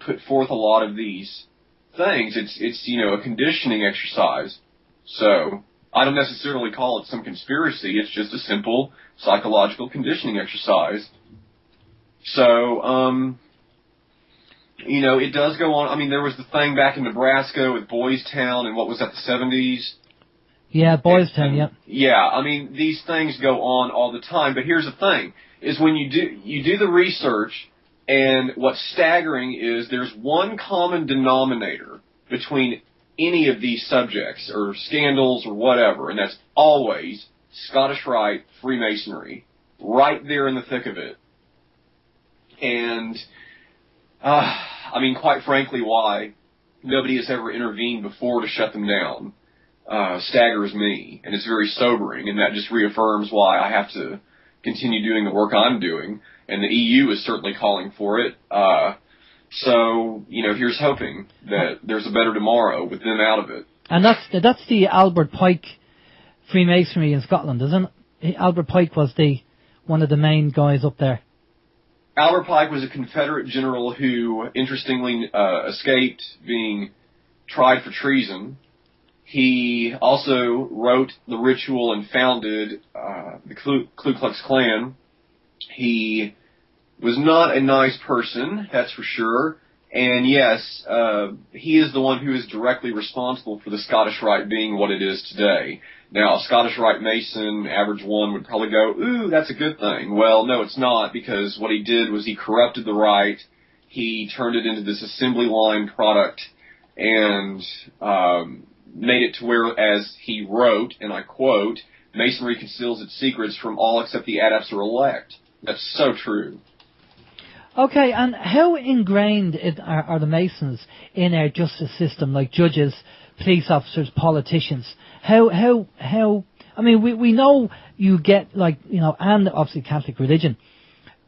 E: put forth a lot of these things. It's you know, a conditioning exercise. So I don't necessarily call it some conspiracy. It's just a simple psychological conditioning exercise. So, you know, it does go on. I mean, there was the thing back in Nebraska with Boys Town, and what was that, the 70s?
A: Yeah, Boys Town, yeah.
E: Yeah, I mean, these things go on all the time. But here's the thing, is when you do the research, and what's staggering is there's one common denominator between any of these subjects or scandals or whatever, and that's always Scottish Rite, Freemasonry, right there in the thick of it. And, I mean, quite frankly, why nobody has ever intervened before to shut them down staggers me, and it's very sobering, and that just reaffirms why I have to continue doing the work I'm doing, and the EU is certainly calling for it. So, you know, here's hoping that there's a better tomorrow with them out of it.
A: And that's the Albert Pike Freemasonry in Scotland, isn't it? Albert Pike was one of the main guys up there.
E: Albert Pike was a Confederate general who, interestingly, escaped being tried for treason. He also wrote the ritual and founded the Ku Klux Klan. He was not a nice person, that's for sure. And yes, he is the one who is directly responsible for the Scottish Rite being what it is today. Now, a Scottish Rite Mason, average one, would probably go, ooh, that's a good thing. Well, no, it's not, because what he did was he corrupted the Rite. He turned it into this assembly line product and made it to where, as he wrote, and I quote, Masonry conceals its secrets from all except the adepts or elect. That's so true.
A: Okay, and how ingrained are the Masons in our justice system, like judges, police officers, politicians? How, I mean, we know you get, like, you know, and obviously Catholic religion.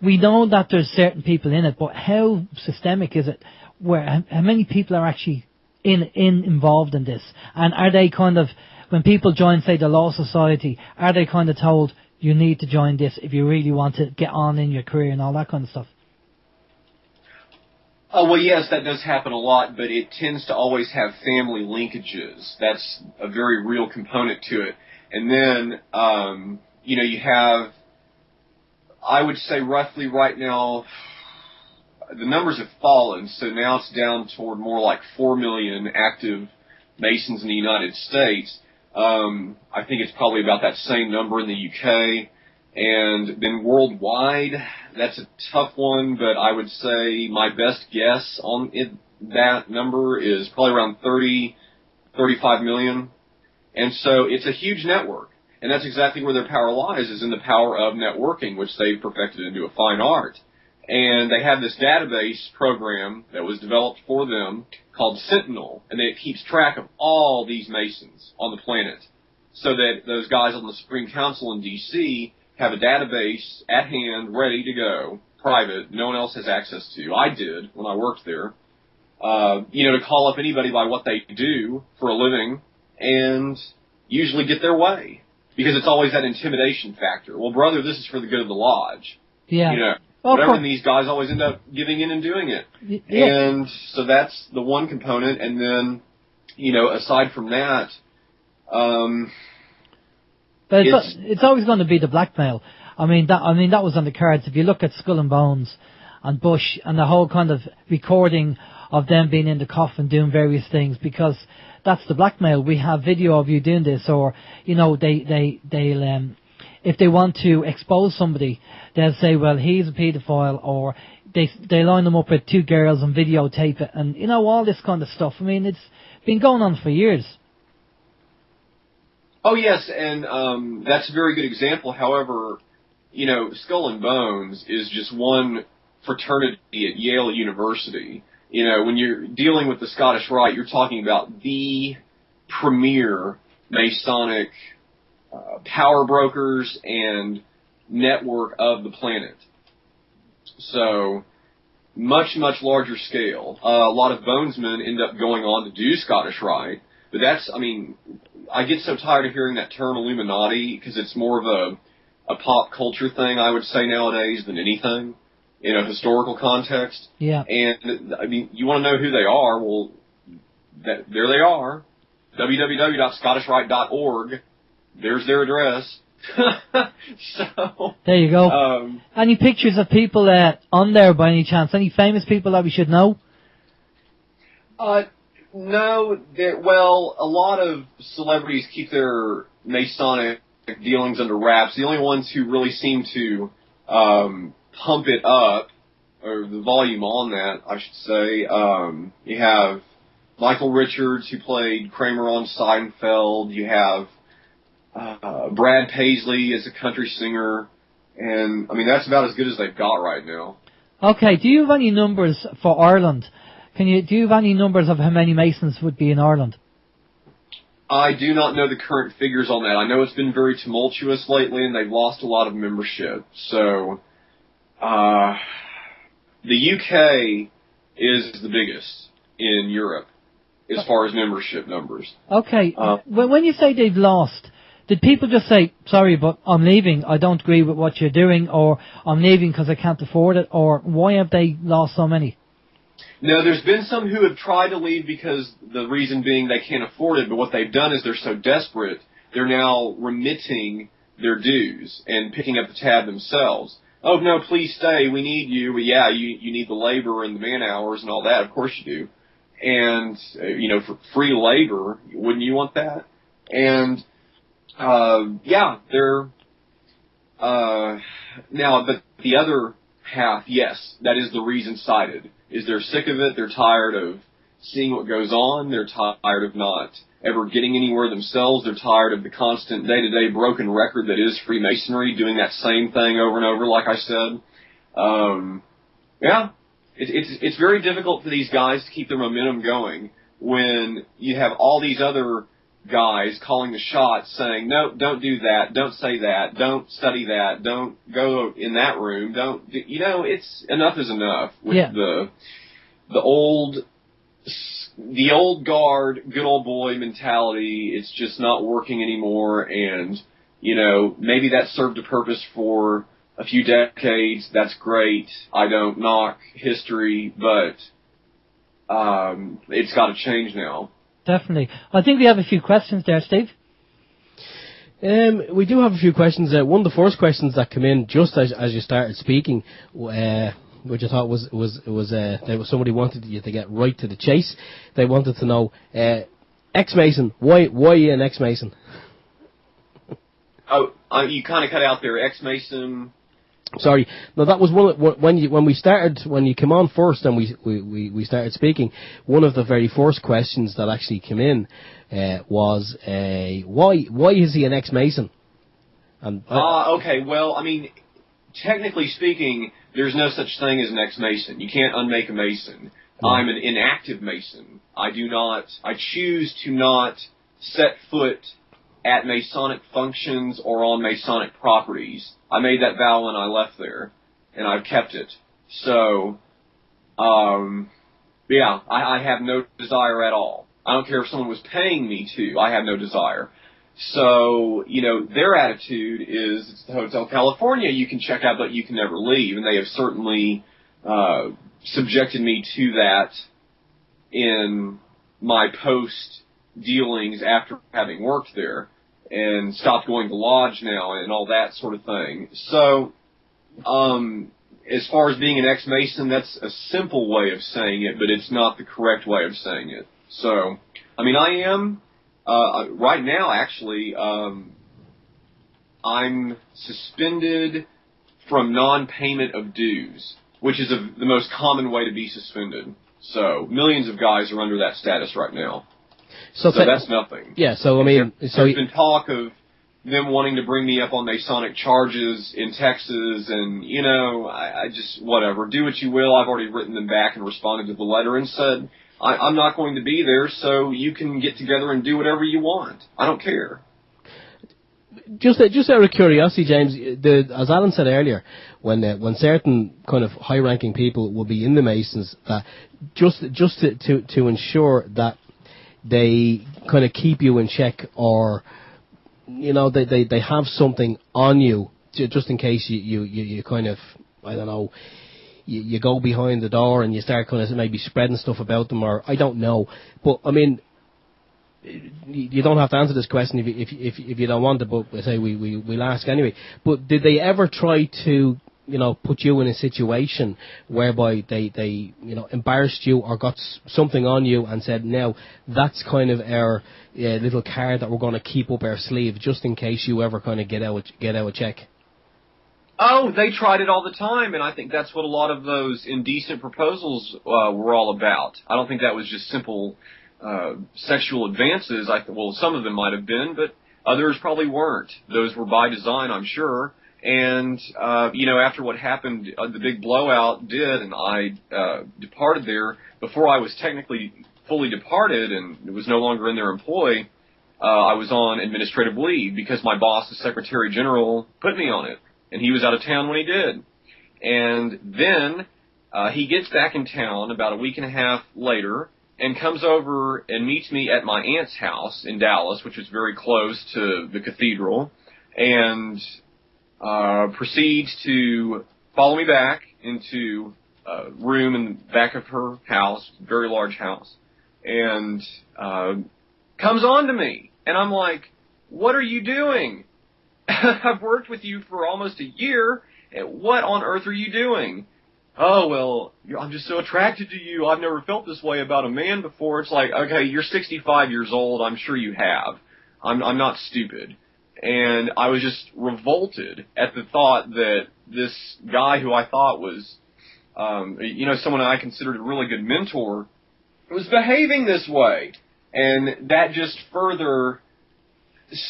A: We know that there's certain people in it, but how systemic is it? How many people are actually involved in this? And are they kind of, when people join, say, the Law Society, are they kind of told, you need to join this if you really want to get on in your career and all that kind of stuff?
E: Oh, well, yes, that does happen a lot, but it tends to always have family linkages. That's a very real component to it. And then, you know, you have, I would say roughly right now, the numbers have fallen, so now it's down toward more like 4 million active Masons in the United States. I think it's probably about that same number in the UK. And then worldwide, that's a tough one, but I would say my best guess on that number is probably around 35 million. And so it's a huge network. And that's exactly where their power lies, is in the power of networking, which they've perfected into a fine art. And they have this database program that was developed for them called Sentinel, and it keeps track of all these Masons on the planet, so that those guys on the Supreme Council in D.C. have a database at hand, ready to go, private, no one else has access to. I did when I worked there. You know, to call up anybody by what they do for a living and usually get their way. Because it's always that intimidation factor. Well, brother, this is for the good of the lodge.
A: Yeah.
E: You know, whatever, and these guys always end up giving in and doing it.
A: Yeah.
E: And so that's the one component. And then, you know, aside from that,
A: but it's always going to be the blackmail. I mean, that was on the cards. If you look at Skull and Bones and Bush and the whole kind of recording of them being in the coffin doing various things, because that's the blackmail. We have video of you doing this, or, you know, they'll if they want to expose somebody, they'll say, well, he's a paedophile, or they line them up with two girls and videotape it, and, you know, all this kind of stuff. I mean, it's been going on for years.
E: Oh, yes, and that's a very good example. However, you know, Skull and Bones is just one fraternity at Yale University. You know, when you're dealing with the Scottish Rite, you're talking about the premier Masonic power brokers and network of the planet. So, much, much larger scale. A lot of bonesmen end up going on to do Scottish Rite, but that's, I mean, I get so tired of hearing that term Illuminati because it's more of a pop culture thing, I would say, nowadays than anything in a historical context.
A: Yeah.
E: And, I mean, you want to know who they are? Well, there they are. www.scottishrite.org. There's their address. So
A: there you go. Any pictures of people on there by any chance? Any famous people that we should know?
E: No. Well, a lot of celebrities keep their Masonic dealings under wraps. The only ones who really seem to pump it up, or the volume on that, I should say, you have Michael Richards, who played Kramer on Seinfeld. You have Brad Paisley as a country singer, and I mean that's about as good as they've got right now.
A: Okay, do you have any numbers for Ireland? Do you have any numbers of how many Masons would be in Ireland?
E: I do not know the current figures on that. I know it's been very tumultuous lately, and they've lost a lot of membership. So, the UK is the biggest in Europe as far as membership numbers.
A: Okay, when you say they've lost, did people just say, sorry, but I'm leaving, I don't agree with what you're doing, or I'm leaving because I can't afford it, or why have they lost so many?
E: No, there's been some who have tried to leave because the reason being they can't afford it, but what they've done is they're so desperate, they're now remitting their dues and picking up the tab themselves. Oh, no, please stay, we need you. Well, yeah, you need the labor and the man hours and all that, of course you do. And, for free labor, wouldn't you want that? And, they're, now, but the other half, yes, that is the reason cited, is they're sick of it, they're tired of seeing what goes on, they're tired of not ever getting anywhere themselves, they're tired of the constant day-to-day broken record that is Freemasonry, doing that same thing over and over, like I said. It's very difficult for these guys to keep their momentum going when you have all these other guys calling the shots saying, no, don't do that, don't say that, don't study that, don't go in that room, it's enough is enough with the old guard, good old boy mentality. It's just not working anymore, and, maybe that served a purpose for a few decades. That's great. I don't knock history, but it's got to change now.
A: Definitely. I think we have a few questions there, Steve.
B: We do have a few questions. One of the first questions that came in just as you started speaking, which I thought was somebody wanted you to get right to the chase. They wanted to know, ex-Mason, why are you an ex-Mason?
E: Oh, you kind of cut out there, ex-Mason.
B: Sorry, no, that was when you came on first and we started speaking. One of the very first questions that actually came in was why is he an ex-Mason?
E: Okay, well, I mean, technically speaking, there's no such thing as an ex-Mason. You can't unmake a Mason. No. I'm an inactive Mason. I choose to not set foot at Masonic functions or on Masonic properties. I made that vow when I left there, and I've kept it. So, I have no desire at all. I don't care if someone was paying me to. I have no desire. So, their attitude is, it's the Hotel California you can check out, but you can never leave. And they have certainly subjected me to that in my post-dealings after having worked there, and stopped going to lodge now and all that sort of thing. So, as far as being an ex-Mason, that's a simple way of saying it, but it's not the correct way of saying it. So, I mean, I am, right now, actually, I'm suspended from non-payment of dues, which is the most common way to be suspended. So, millions of guys are under that status right now. So that's nothing.
B: Yeah, so I mean...
E: There's been talk of them wanting to bring me up on Masonic charges in Texas, and, I just, whatever, do what you will. I've already written them back and responded to the letter and said, I'm not going to be there, so you can get together and do whatever you want. I don't care.
B: Just out of curiosity, James, as Alan said earlier, when certain kind of high-ranking people will be in the Masons, that just to ensure that they kind of keep you in check, or they have something on you just in case you kind of, I don't know, you go behind the door and you start kind of maybe spreading stuff about them, or I don't know. But I mean, you don't have to answer this question if you don't want to, but I say we'll ask anyway. But did they ever try to put you in a situation whereby they embarrassed you or got something on you and said, now that's kind of our little card that we're going to keep up our sleeve just in case you ever kind of get out a check?
E: Oh, they tried it all the time, and I think that's what a lot of those indecent proposals were all about. I don't think that was just simple sexual advances. Some of them might have been, but others probably weren't. Those were by design, I'm sure. And, after what happened, the big blowout did, and I departed there before I was technically fully departed and was no longer in their employ. I was on administrative leave because my boss, the Secretary General, put me on it. And he was out of town when he did. And then he gets back in town about a week and a half later and comes over and meets me at my aunt's house in Dallas, which is very close to the cathedral, and proceeds to follow me back into a room in the back of her house, very large house, and comes on to me. And I'm like, what are you doing? I've worked with you for almost a year. What on earth are you doing? Oh, well, I'm just so attracted to you. I've never felt this way about a man before. It's like, okay, you're 65 years old. I'm sure you have. I'm not stupid. And I was just revolted at the thought that this guy who I thought was, someone I considered a really good mentor was behaving this way. And that just further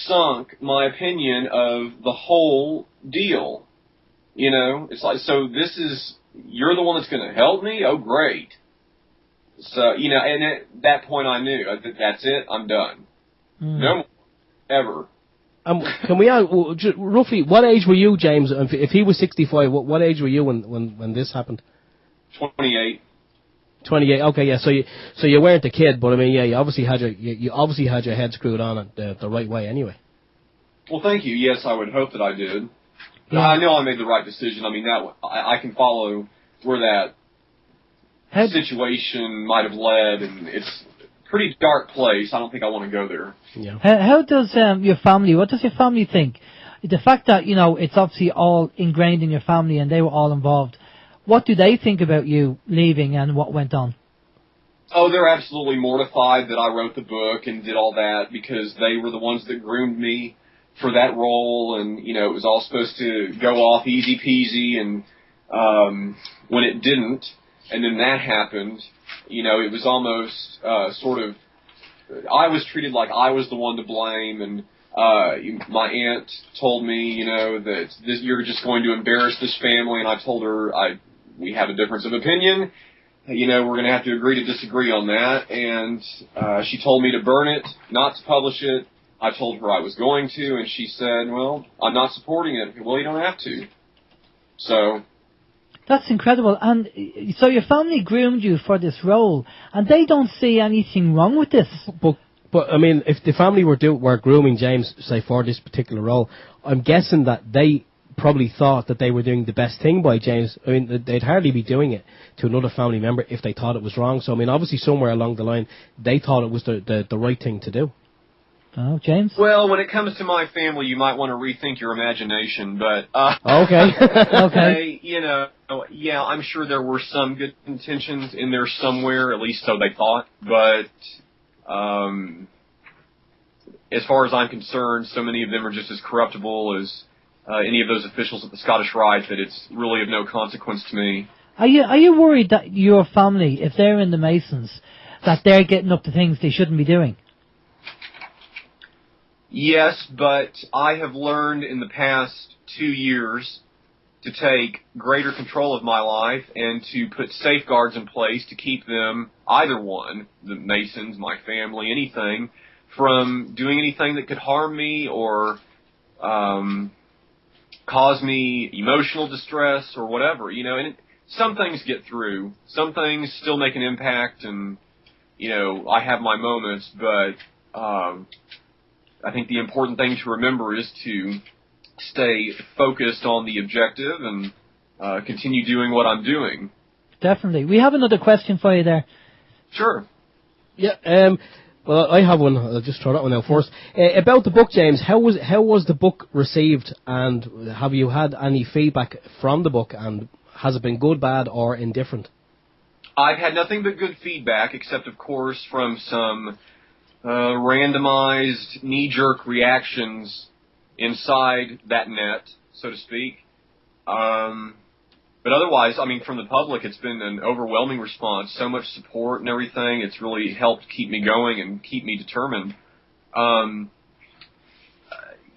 E: sunk my opinion of the whole deal. It's like, so you're the one that's going to help me? Oh, great. So, and at that point I knew, that's it, I'm done. No more, ever.
B: Can we ask, roughly, what age were you, James? If he was 65, what age were you when this happened?
E: 28.
B: 28. Okay, yeah. So you weren't a kid, but I mean, yeah, you obviously had your head screwed on it the right way, anyway.
E: Well, thank you. Yes, I would hope that I did.
B: Yeah.
E: I know I made the right decision. I mean, I can follow where that situation might have led, and it's a pretty dark place. I don't think I want to go there.
B: Yeah.
A: How does what does your family think? The fact that, it's obviously all ingrained in your family and they were all involved. What do they think about you leaving and what went on?
E: Oh, they're absolutely mortified that I wrote the book and did all that because they were the ones that groomed me for that role, and, it was all supposed to go off easy peasy, and when it didn't, and then that happened, it was almost sort of, I was treated like I was the one to blame, and my aunt told me, that you're just going to embarrass this family, and I told her we have a difference of opinion. We're going to have to agree to disagree on that. And she told me to burn it, not to publish it. I told her I was going to, and she said, well, I'm not supporting it. Well, you don't have to. So.
B: That's incredible. And so your family groomed you for this role, and they don't see anything wrong with this. But I mean, if the family were grooming James, say, for this particular role, I'm guessing that they probably thought that they were doing the best thing by James. I mean, they'd hardly be doing it to another family member if they thought it was wrong. So, I mean, obviously somewhere along the line, they thought it was the right thing to do. Oh, James?
E: Well, when it comes to my family, you might want to rethink your imagination, but...
B: Okay. Okay.
E: Yeah, I'm sure there were some good intentions in there somewhere, at least so they thought, but... as far as I'm concerned, so many of them are just as corruptible as any of those officials at the Scottish Rite that it's really of no consequence to me.
B: Are you worried that your family, if they're in the Masons, that they're getting up to things they shouldn't be doing?
E: Yes, but I have learned in the past 2 years to take greater control of my life and to put safeguards in place to keep them, either one, the Masons, my family, anything, from doing anything that could harm me or cause me emotional distress or whatever, you know. And some things get through. Some things still make an impact, and, you know, I have my moments, but I think the important thing to remember is to stay focused on the objective and continue doing what I'm doing.
A: Definitely. We have another question for you there.
E: Sure.
B: Yeah. Well, I have one. I'll just throw that one out first. About the book, James, how was the book received, and have you had any feedback from the book, and has it been good, bad, or indifferent?
E: I've had nothing but good feedback, except, of course, from some randomized knee-jerk reactions inside that net, so to speak. But otherwise, I mean, from the public, it's been an overwhelming response. So much support and everything. It's really helped keep me going and keep me determined.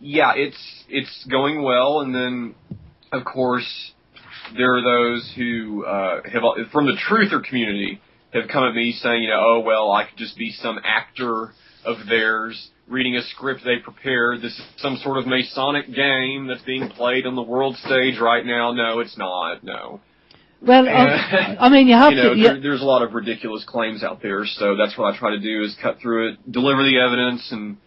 E: Yeah, it's going well. And then, of course, there are those who have, from the truther community, have come at me saying, you know, oh, well, I could just be some actor of theirs reading a script they prepared. This is some sort of Masonic game that's being played on the world stage right now. No, it's not. No.
A: Well, I mean, you have to...
E: There's a lot of ridiculous claims out there, so that's what I try to do, is cut through it, deliver the evidence, and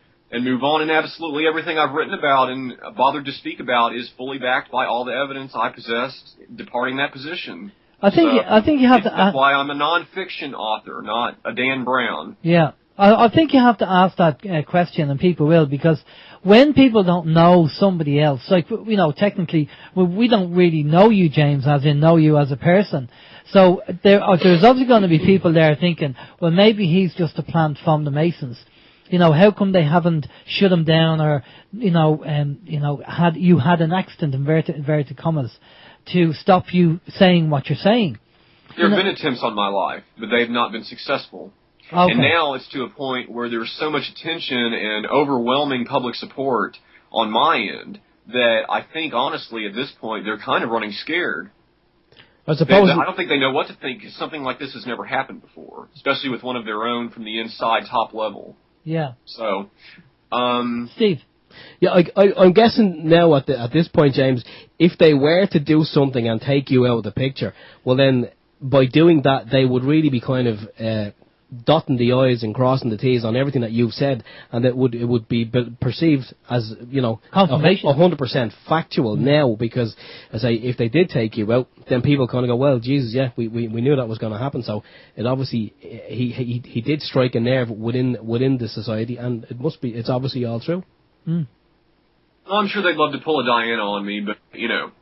E: move on. And absolutely everything I've written about and bothered to speak about is fully backed by all the evidence I possessed departing that position.
A: I think you have to...
E: That's why I'm a nonfiction author, not a Dan Brown.
A: Yeah. I think you have to ask that question, and people will, because when people don't know somebody else, like, you know, technically, we don't really know you, James, as in know you as a person. So there's obviously going to be people there thinking, well, maybe he's just a plant from the Masons. You know, how come they haven't shut him down, or, had an accident, inverted commas, to stop you saying what you're saying?
E: There have been attempts on my life, but they've not been successful. Okay. And now it's to a point where there's so much attention and overwhelming public support on my end that I think, honestly, at this point, they're kind of running scared. I don't think they know what to think, because something like this has never happened before, especially with one of their own from the inside top level.
A: Yeah.
E: So,
A: Steve.
B: Yeah, I'm guessing now at this point, James, if they were to do something and take you out of the picture, well then, by doing that, they would really be kind of dotting the I's and crossing the T's on everything that you've said, and it would be perceived as, you know,
A: confirmation,
B: 100% factual now, because, as if they did take you out, then people kind of go, well, Jesus, yeah, we knew that was going to happen. So it obviously, he did strike a nerve within the society, and it's obviously all true.
A: Mm.
E: I'm sure they'd love to pull a Diana on me, but, you know,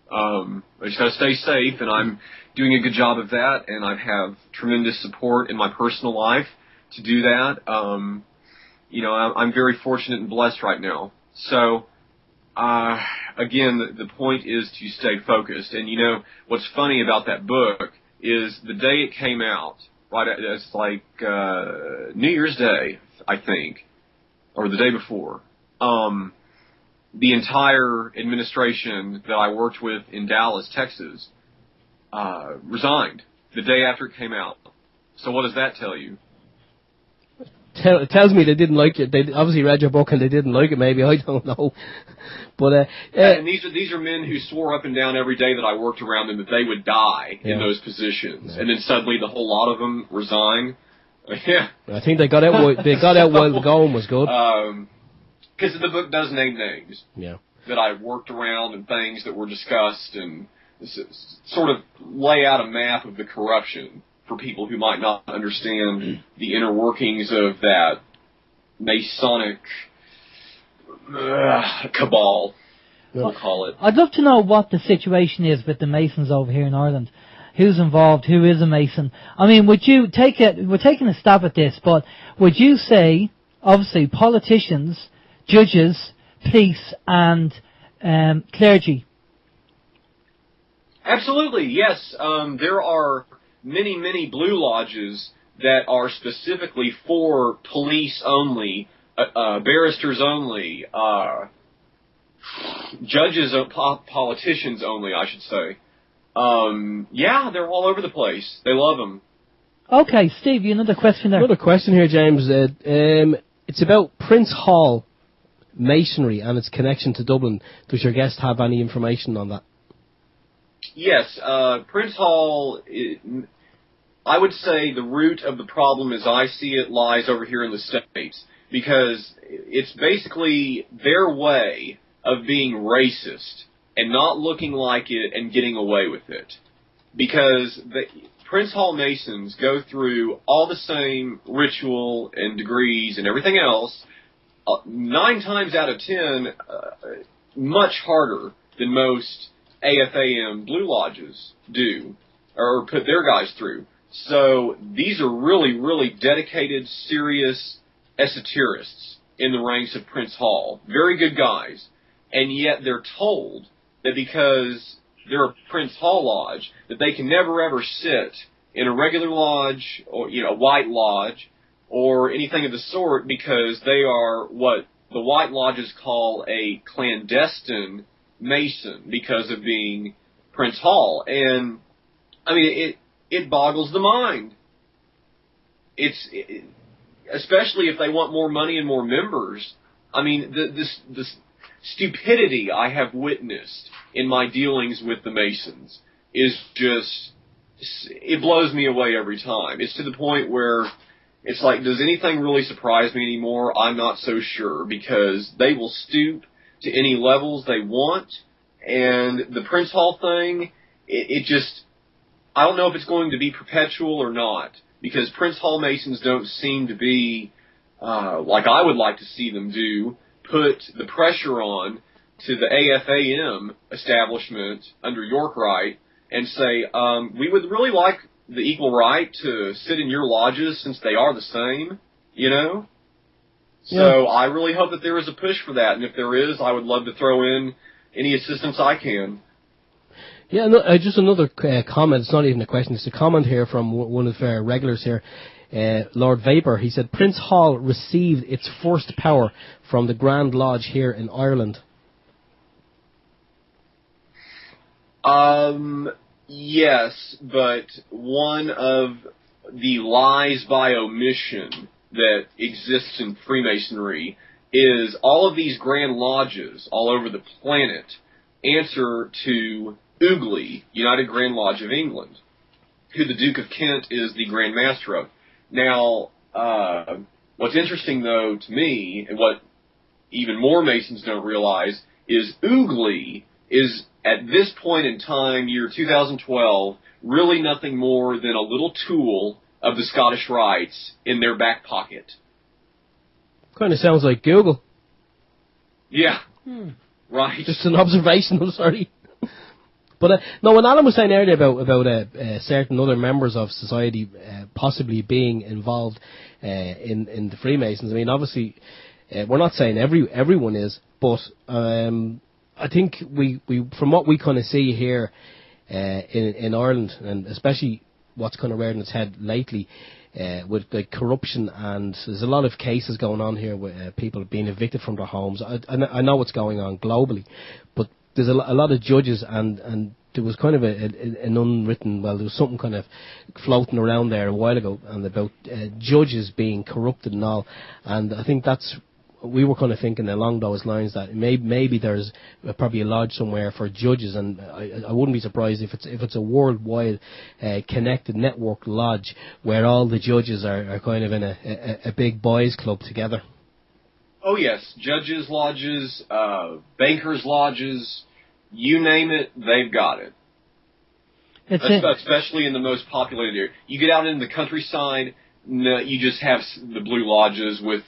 E: I just got to stay safe, and I'm doing a good job of that, and I have tremendous support in my personal life to do that. You know, I'm very fortunate and blessed right now. So, again, the point is to stay focused. And, you know, what's funny about that book is the day it came out, right, it's like New Year's Day, I think, or the day before, the entire administration that I worked with in Dallas, Texas, resigned the day after it came out. So what does that tell you?
B: It tells me they didn't like it. They obviously read your book and they didn't like it. Maybe, I don't know. But
E: and these are men who swore up and down every day that I worked around them that they would die in those positions, and then suddenly the whole lot of them resign. Yeah,
B: I think they got out. While the going was good.
E: Because the book does name names.
B: Yeah.
E: That I worked around and things that were discussed, and sort of lay out a map of the corruption for people who might not understand the inner workings of that Masonic cabal, we'll call it.
A: I'd love to know what the situation is with the Masons over here in Ireland. Who's involved? Who is a Mason? I mean, we're taking a stab at this, but would you say, obviously, politicians, judges, police, and clergy?
E: Absolutely, yes. There are many, many blue lodges that are specifically for police only, barristers only, judges, politicians only, I should say. Yeah, they're all over the place. They love them.
A: Okay, Steve, you another question there?
B: Another question here, James. It's about Prince Hall masonry and its connection to Dublin. Does your guest have any information on that?
E: Yes, Prince Hall, I would say the root of the problem as I see it lies over here in the States, because it's basically their way of being racist and not looking like it and getting away with it. Because the Prince Hall Masons go through all the same ritual and degrees and everything else, 9 times out of 10, much harder than most AFAM Blue Lodges do, or put their guys through. So these are really, really dedicated, serious esoterists in the ranks of Prince Hall. Very good guys. And yet they're told that because they're a Prince Hall Lodge, that they can never ever sit in a regular lodge or, a white lodge or anything of the sort, because they are what the white lodges call a clandestine Mason because of being Prince Hall. And, I mean, it boggles the mind. Especially if they want more money and more members. I mean, this stupidity I have witnessed in my dealings with the Masons is just, it blows me away every time. It's to the point where it's like, does anything really surprise me anymore? I'm not so sure, because they will stoop to any levels they want. And the Prince Hall thing, it just, I don't know if it's going to be perpetual or not, because Prince Hall Masons don't seem to be, like I would like to see them do, put the pressure on to the AFAM establishment under York Wright and say, we would really like the equal right to sit in your lodges since they are the same, So
B: Yeah.
E: I really hope that there is a push for that, and if there is, I would love to throw in any assistance I can.
B: Yeah, no, just another comment. It's not even a question. It's a comment here from one of our regulars here, Lord Vapor. He said, Prince Hall received its first power from the Grand Lodge here in Ireland.
E: Yes, but one of the lies by omission that exists in Freemasonry is all of these Grand Lodges all over the planet answer to UGLI, United Grand Lodge of England, who the Duke of Kent is the Grand Master of. Now, what's interesting, though, to me, and what even more Masons don't realize, is UGLI is, at this point in time, year 2012, really nothing more than a little tool of the Scottish Rites in their back pocket.
B: Kind of sounds like Google.
E: Yeah, right.
B: Just an observation, I'm sorry. But no, when Alan was saying earlier about certain other members of society possibly being involved in the Freemasons, I mean, obviously, we're not saying everyone is, but I think we from what we kind of see here in Ireland, and especially what's kind of rearing its head lately, with like corruption, and there's a lot of cases going on here with people being evicted from their homes. I know what's going on globally, but there's a lot of judges, and there was kind of an unwritten, well, there was something kind of floating around there a while ago, and about judges being corrupted and all, and I think we were kind of thinking along those lines that maybe there's probably a lodge somewhere for judges, and I wouldn't be surprised if it's a worldwide connected network lodge where all the judges are kind of in a big boys club together.
E: Oh yes, judges lodges, bankers lodges, you name it, they've got it. Especially in the most populated area. You get out into the countryside, you just have the blue lodges with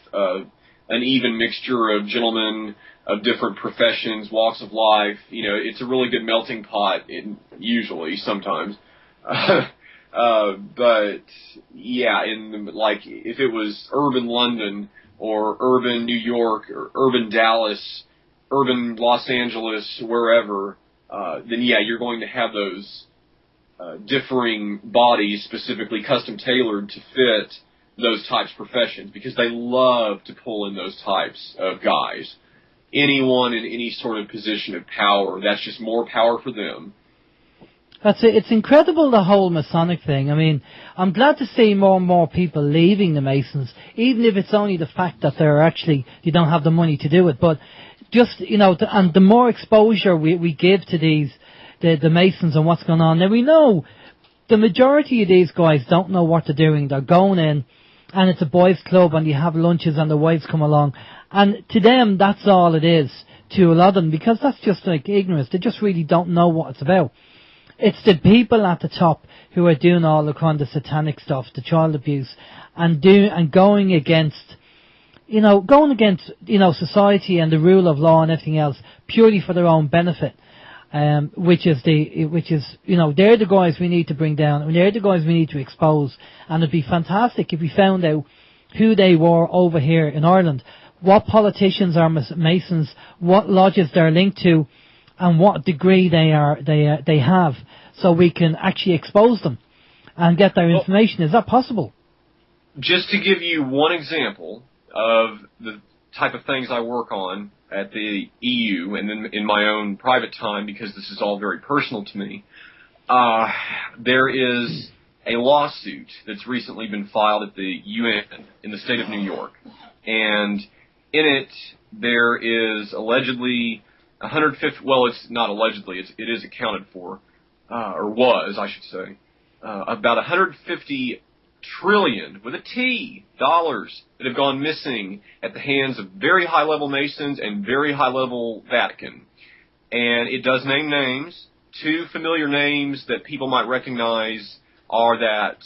E: an even mixture of gentlemen of different professions, walks of life. It's a really good melting pot, usually, sometimes. But, yeah, if it was urban London or urban New York or urban Dallas, urban Los Angeles, wherever, then, yeah, you're going to have those differing bodies specifically custom-tailored to fit those types of professions, because they love to pull in those types of guys. anyone in any sort of position of power. That's just more power for them.
A: That's it. It's incredible, the whole Masonic thing. I mean, I'm glad to see more and more people leaving the Masons, even if it's only the fact that you don't have the money to do it. But just, and the more exposure we give to the Masons and what's going on. Now, we know the majority of these guys don't know what they're doing. They're going in, and it's a boys' club, and you have lunches, and the wives come along. And to them, that's all it is, to a lot of them, because that's just like ignorance. They just really don't know what it's about. It's the people at the top who are doing all the kind of satanic stuff, the child abuse, and going against society and the rule of law and everything else purely for their own benefit. Which is they're the guys we need to bring down, and they're the guys we need to expose. And it'd be fantastic if we found out who they were over here in Ireland, what politicians are Masons, what lodges they're linked to, and what degree they have, so we can actually expose them and get their information. Is that possible?
E: Just to give you one example of the type of things I work on at the EU and then in my own private time, because this is all very personal to me, there is a lawsuit that's recently been filed at the UN in the state of New York. And in it, there is allegedly 150, well, it's not allegedly, it is accounted for, or was, I should say, about 150 trillion, with a T, dollars that have gone missing at the hands of very high-level Masons and very high-level Vatican. And it does name names. Two familiar names that people might recognize are that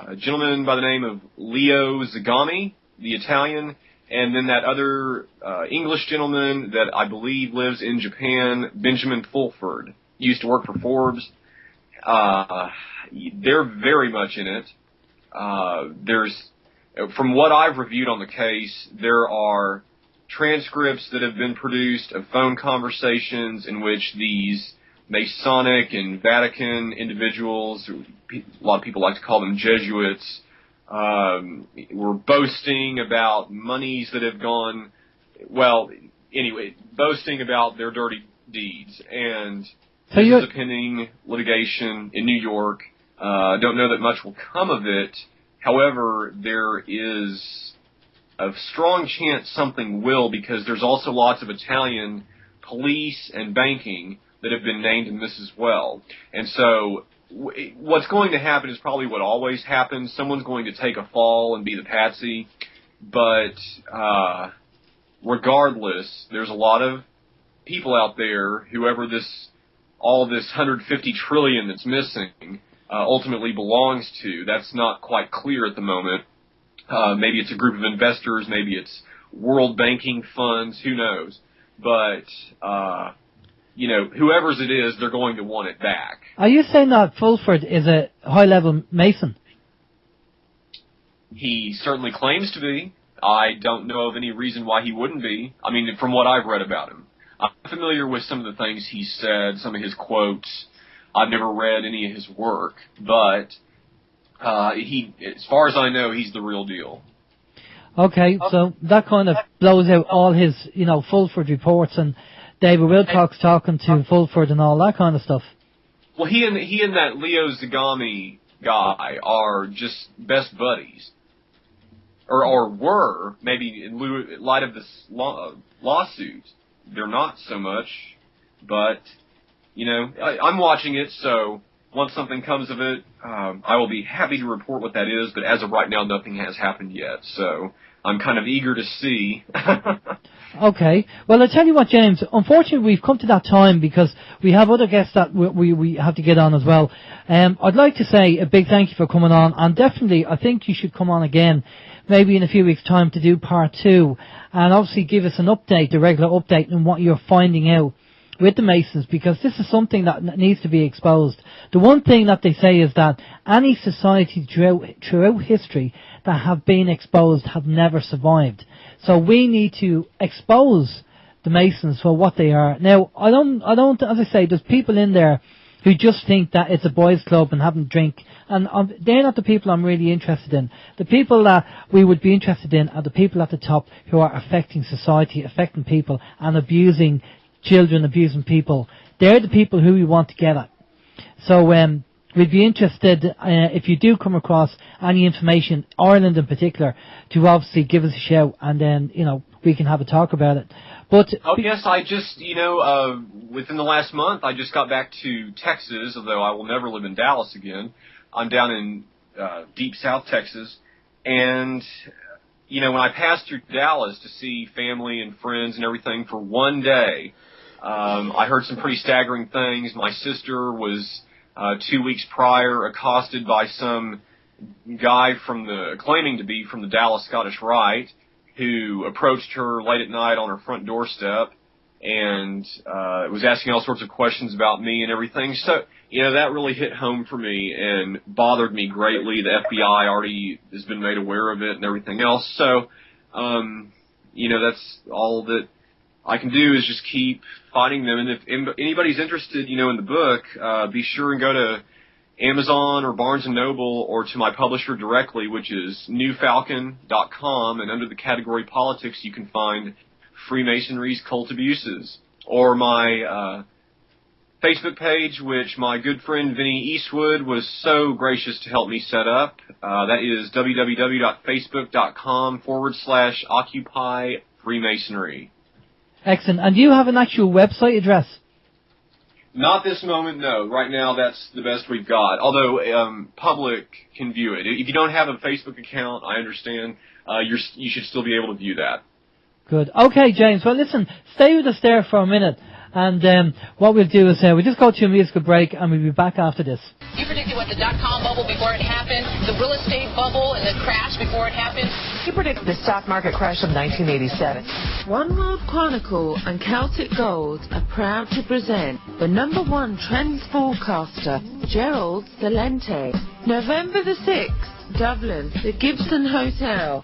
E: a gentleman by the name of Leo Zagami, the Italian, and then that other English gentleman that I believe lives in Japan, Benjamin Fulford. He used to work for Forbes. They're very much in it. From what I've reviewed on the case, there are transcripts that have been produced of phone conversations in which these Masonic and Vatican individuals, a lot of people like to call them Jesuits, were boasting about monies that have gone, boasting about their dirty deeds. And this is a pending litigation in New York. Don't know that much will come of it. However, there is a strong chance something will, because there's also lots of Italian police and banking that have been named in this as well. And so what's going to happen is probably what always happens. Someone's going to take a fall and be the patsy. But regardless, there's a lot of people out there, whoever all this 150 trillion that's missing ultimately belongs to. That's not quite clear at the moment. Maybe it's a group of investors, maybe it's world banking funds, who knows. But, whoever's it is, they're going to want it back.
A: Are you saying that Fulford is a high-level Mason?
E: He certainly claims to be. I don't know of any reason why he wouldn't be. I mean, from what I've read about him. I'm familiar with some of the things he said, some of his quotes. I've never read any of his work, but as far as I know, he's the real deal.
A: Okay, so that kind of blows out all his, Fulford reports, and David Wilcox talking to Fulford and all that kind of stuff.
E: Well, he and that Leo Zagami guy are just best buddies, or were, maybe in light of this lawsuit. They're not so much, but, I'm watching it, so once something comes of it, I will be happy to report what that is, but as of right now, nothing has happened yet, so I'm kind of eager to see.
A: Okay. Well, I tell you what, James, unfortunately we've come to that time because we have other guests that we have to get on as well. I'd like to say a big thank you for coming on, and definitely I think you should come on again, maybe in a few weeks' time, to do part 2, and obviously give us an update, the regular update on what you're finding out with the Masons, because this is something that needs to be exposed. The one thing that they say is that any society throughout history that have been exposed have never survived. So we need to expose the Masons for what they are. Now, I don't, as I say, there's people in there who just think that it's a boys' club and having a drink. And they're not the people I'm really interested in. The people that we would be interested in are the people at the top who are affecting society, affecting people, and abusing children, abusing people. They're the people who we want to get at. So we'd be interested, if you do come across any information, Ireland in particular, to obviously give us a shout, and then, we can have a talk about it. But
E: yes, I just, within the last month, I just got back to Texas, although I will never live in Dallas again. I'm down in deep South Texas, and, when I passed through Dallas to see family and friends and everything for one day, I heard some pretty staggering things. My sister was 2 weeks prior accosted by some guy claiming to be from the Dallas Scottish Rite, who approached her late at night on her front doorstep and was asking all sorts of questions about me and everything. So, that really hit home for me and bothered me greatly. The FBI already has been made aware of it and everything else. So, that's all that I can do is just keep fighting them. And if anybody's interested, in the book, be sure and go to Amazon or Barnes & Noble or to my publisher directly, which is newfalcon.com, and under the category Politics you can find Freemasonry's Cult Abuses, or my Facebook page, which my good friend Vinny Eastwood was so gracious to help me set up. That is www.facebook.com/Occupy Freemasonry.
A: Excellent. And do you have an actual website address?
E: Not this moment, no. Right now, that's the best we've got. Although public can view it. If you don't have a Facebook account, I understand. You should still be able to view that.
A: Good. Okay, James. Well, listen, stay with us there for a minute. And what we'll do is we'll just go to a musical break, and we'll be back after this.
F: You predicted what, the dot-com bubble before it happened, the real estate bubble and the crash before it happened.
G: You predicted the stock market crash of 1987.
H: One World Chronicle and Celtic Gold are proud to present the #1 trends forecaster, Gerald Celente. November the 6th, Dublin, the Gibson Hotel.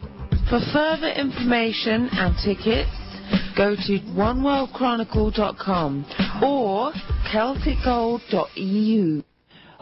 H: For further information and tickets, go to oneworldchronicle.com or celticgold.eu.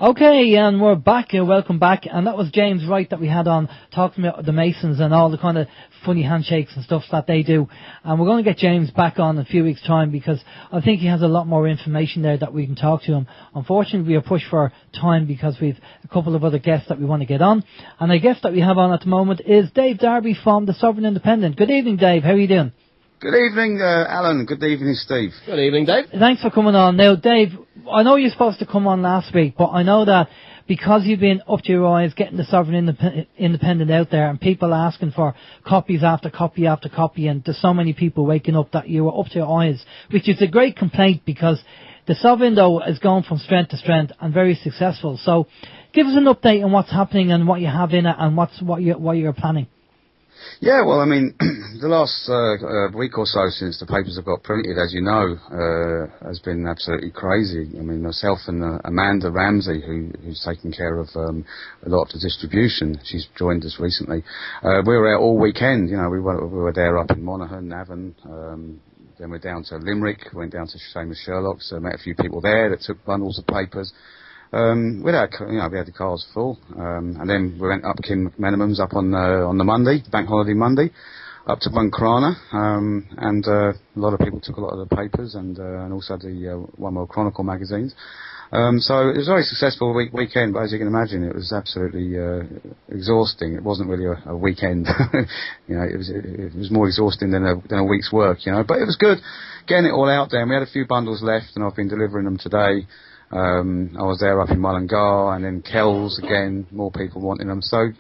A: Okay, and we're back. Welcome back. And that was James Wright that we had on talking about the Masons and all the kind of funny handshakes and stuff that they do. And we're going to get James back on in a few weeks' time because I think he has a lot more information there that we can talk to him. Unfortunately, we are pushed for time because we've a couple of other guests that we want to get on. And the guest that we have on at the moment is Dave Darby from the Sovereign Independent. Good evening, Dave. How are you doing?
I: Good evening, Alan. Good evening, Steve.
B: Good evening, Dave.
A: Thanks for coming on. Now, Dave, I know you're supposed to come on last week, but I know that because you've been up to your eyes getting the Sovereign Independent out there and people asking for copies after copy after copy, and there's so many people waking up that you were up to your eyes, which is a great complaint because the Sovereign, though, is going from strength to strength and very successful. So give us an update on what's happening and what you have in it and what you're planning.
I: Yeah, well, I mean, the last week or so since the papers have got printed, as you know, has been absolutely crazy. I mean, myself and Amanda Ramsey, who's taken care of a lot of the distribution, she's joined us recently. We were out all weekend. We were there up in Monaghan, Navan. Then we're down to Limerick, went down to Seamus Sherlock's, met a few people there that took bundles of papers. We had the cars full, and then we went up Kim McMenam's up on the Monday, Bank Holiday Monday, up to Buncrana, and a lot of people took a lot of the papers and also the One World Chronicle magazines. So it was a very successful weekend, but as you can imagine, it was absolutely exhausting. It wasn't really a weekend, it was more exhausting than a week's work, But it was good, getting it all out there. And we had a few bundles left, and I've been delivering them today. I was there up in Mullingar, and then Kells again, more people wanting them. So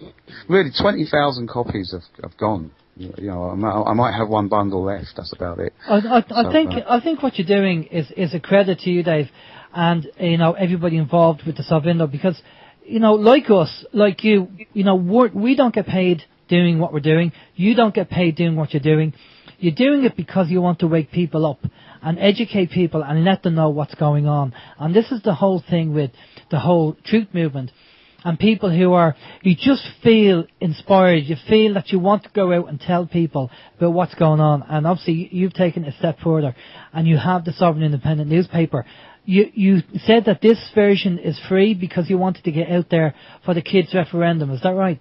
I: really 20,000 copies have gone. I might have one bundle left, that's about it.
A: I think what you're doing is a credit to you, Dave, and everybody involved with the Saville, because like us, like you, we don't get paid doing what we're doing. You don't get paid doing what you're doing. You're doing it because you want to wake people up and educate people and let them know what's going on. And this is the whole thing with the whole truth movement. And people who just feel inspired, you feel that you want to go out and tell people about what's going on. And obviously you've taken it a step further, and you have the Sovereign Independent newspaper. you said that this version is free because you wanted to get out there for the kids' referendum. Is that right?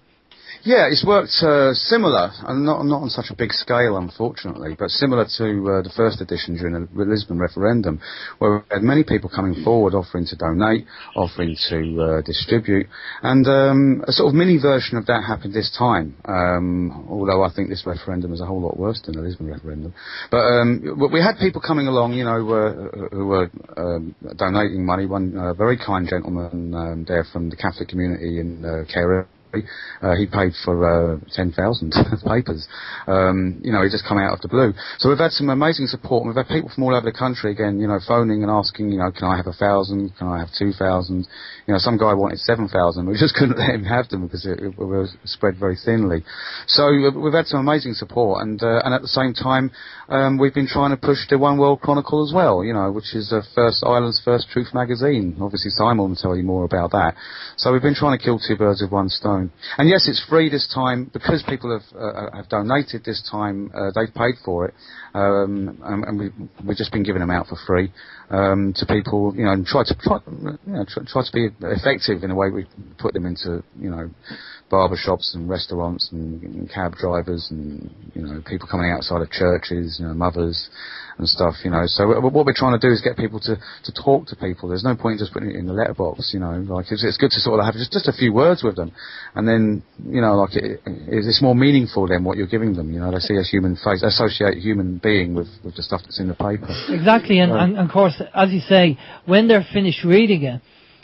I: Yeah, it's worked similar, and not on such a big scale, unfortunately, but similar to the first edition during the Lisbon referendum, where we had many people coming forward offering to donate, offering to distribute, and a sort of mini version of that happened this time, although I think this referendum is a whole lot worse than the Lisbon referendum. But we had people coming along, you know, who were donating money. One very kind gentleman there from the Catholic community in Kerry. He paid for 10,000 papers. You know, he just come out of the blue. So we've had some amazing support. We've had people from all over the country again, you know, phoning and asking, you know, can I have 1,000? Can I have 2,000? You know, some guy wanted 7,000. We just couldn't let him have them because it was spread very thinly. So we've had some amazing support, and at the same time, we've been trying to push the One World Chronicle as well, you know, which is Ireland's first truth magazine. Obviously, Simon will tell you more about that. So we've been trying to kill two birds with one stone. And yes, it's free this time because people have donated this time. They've paid for it, and we've just been giving them out for free to people, you know, and try to be effective in the way we put them into, you know, barber shops and restaurants and cab drivers and, you know, people coming outside of churches, you know, mothers and stuff, you know. So what we're trying to do is get people to talk to people. There's no point in just putting it in the letterbox, you know. Like it's good to sort of have just a few words with them, and then, you know, like it's more meaningful than what you're giving them. You know, they see a human face, associate a human being with the stuff that's in the paper.
A: Exactly, and of course, as you say, when they're finished reading it,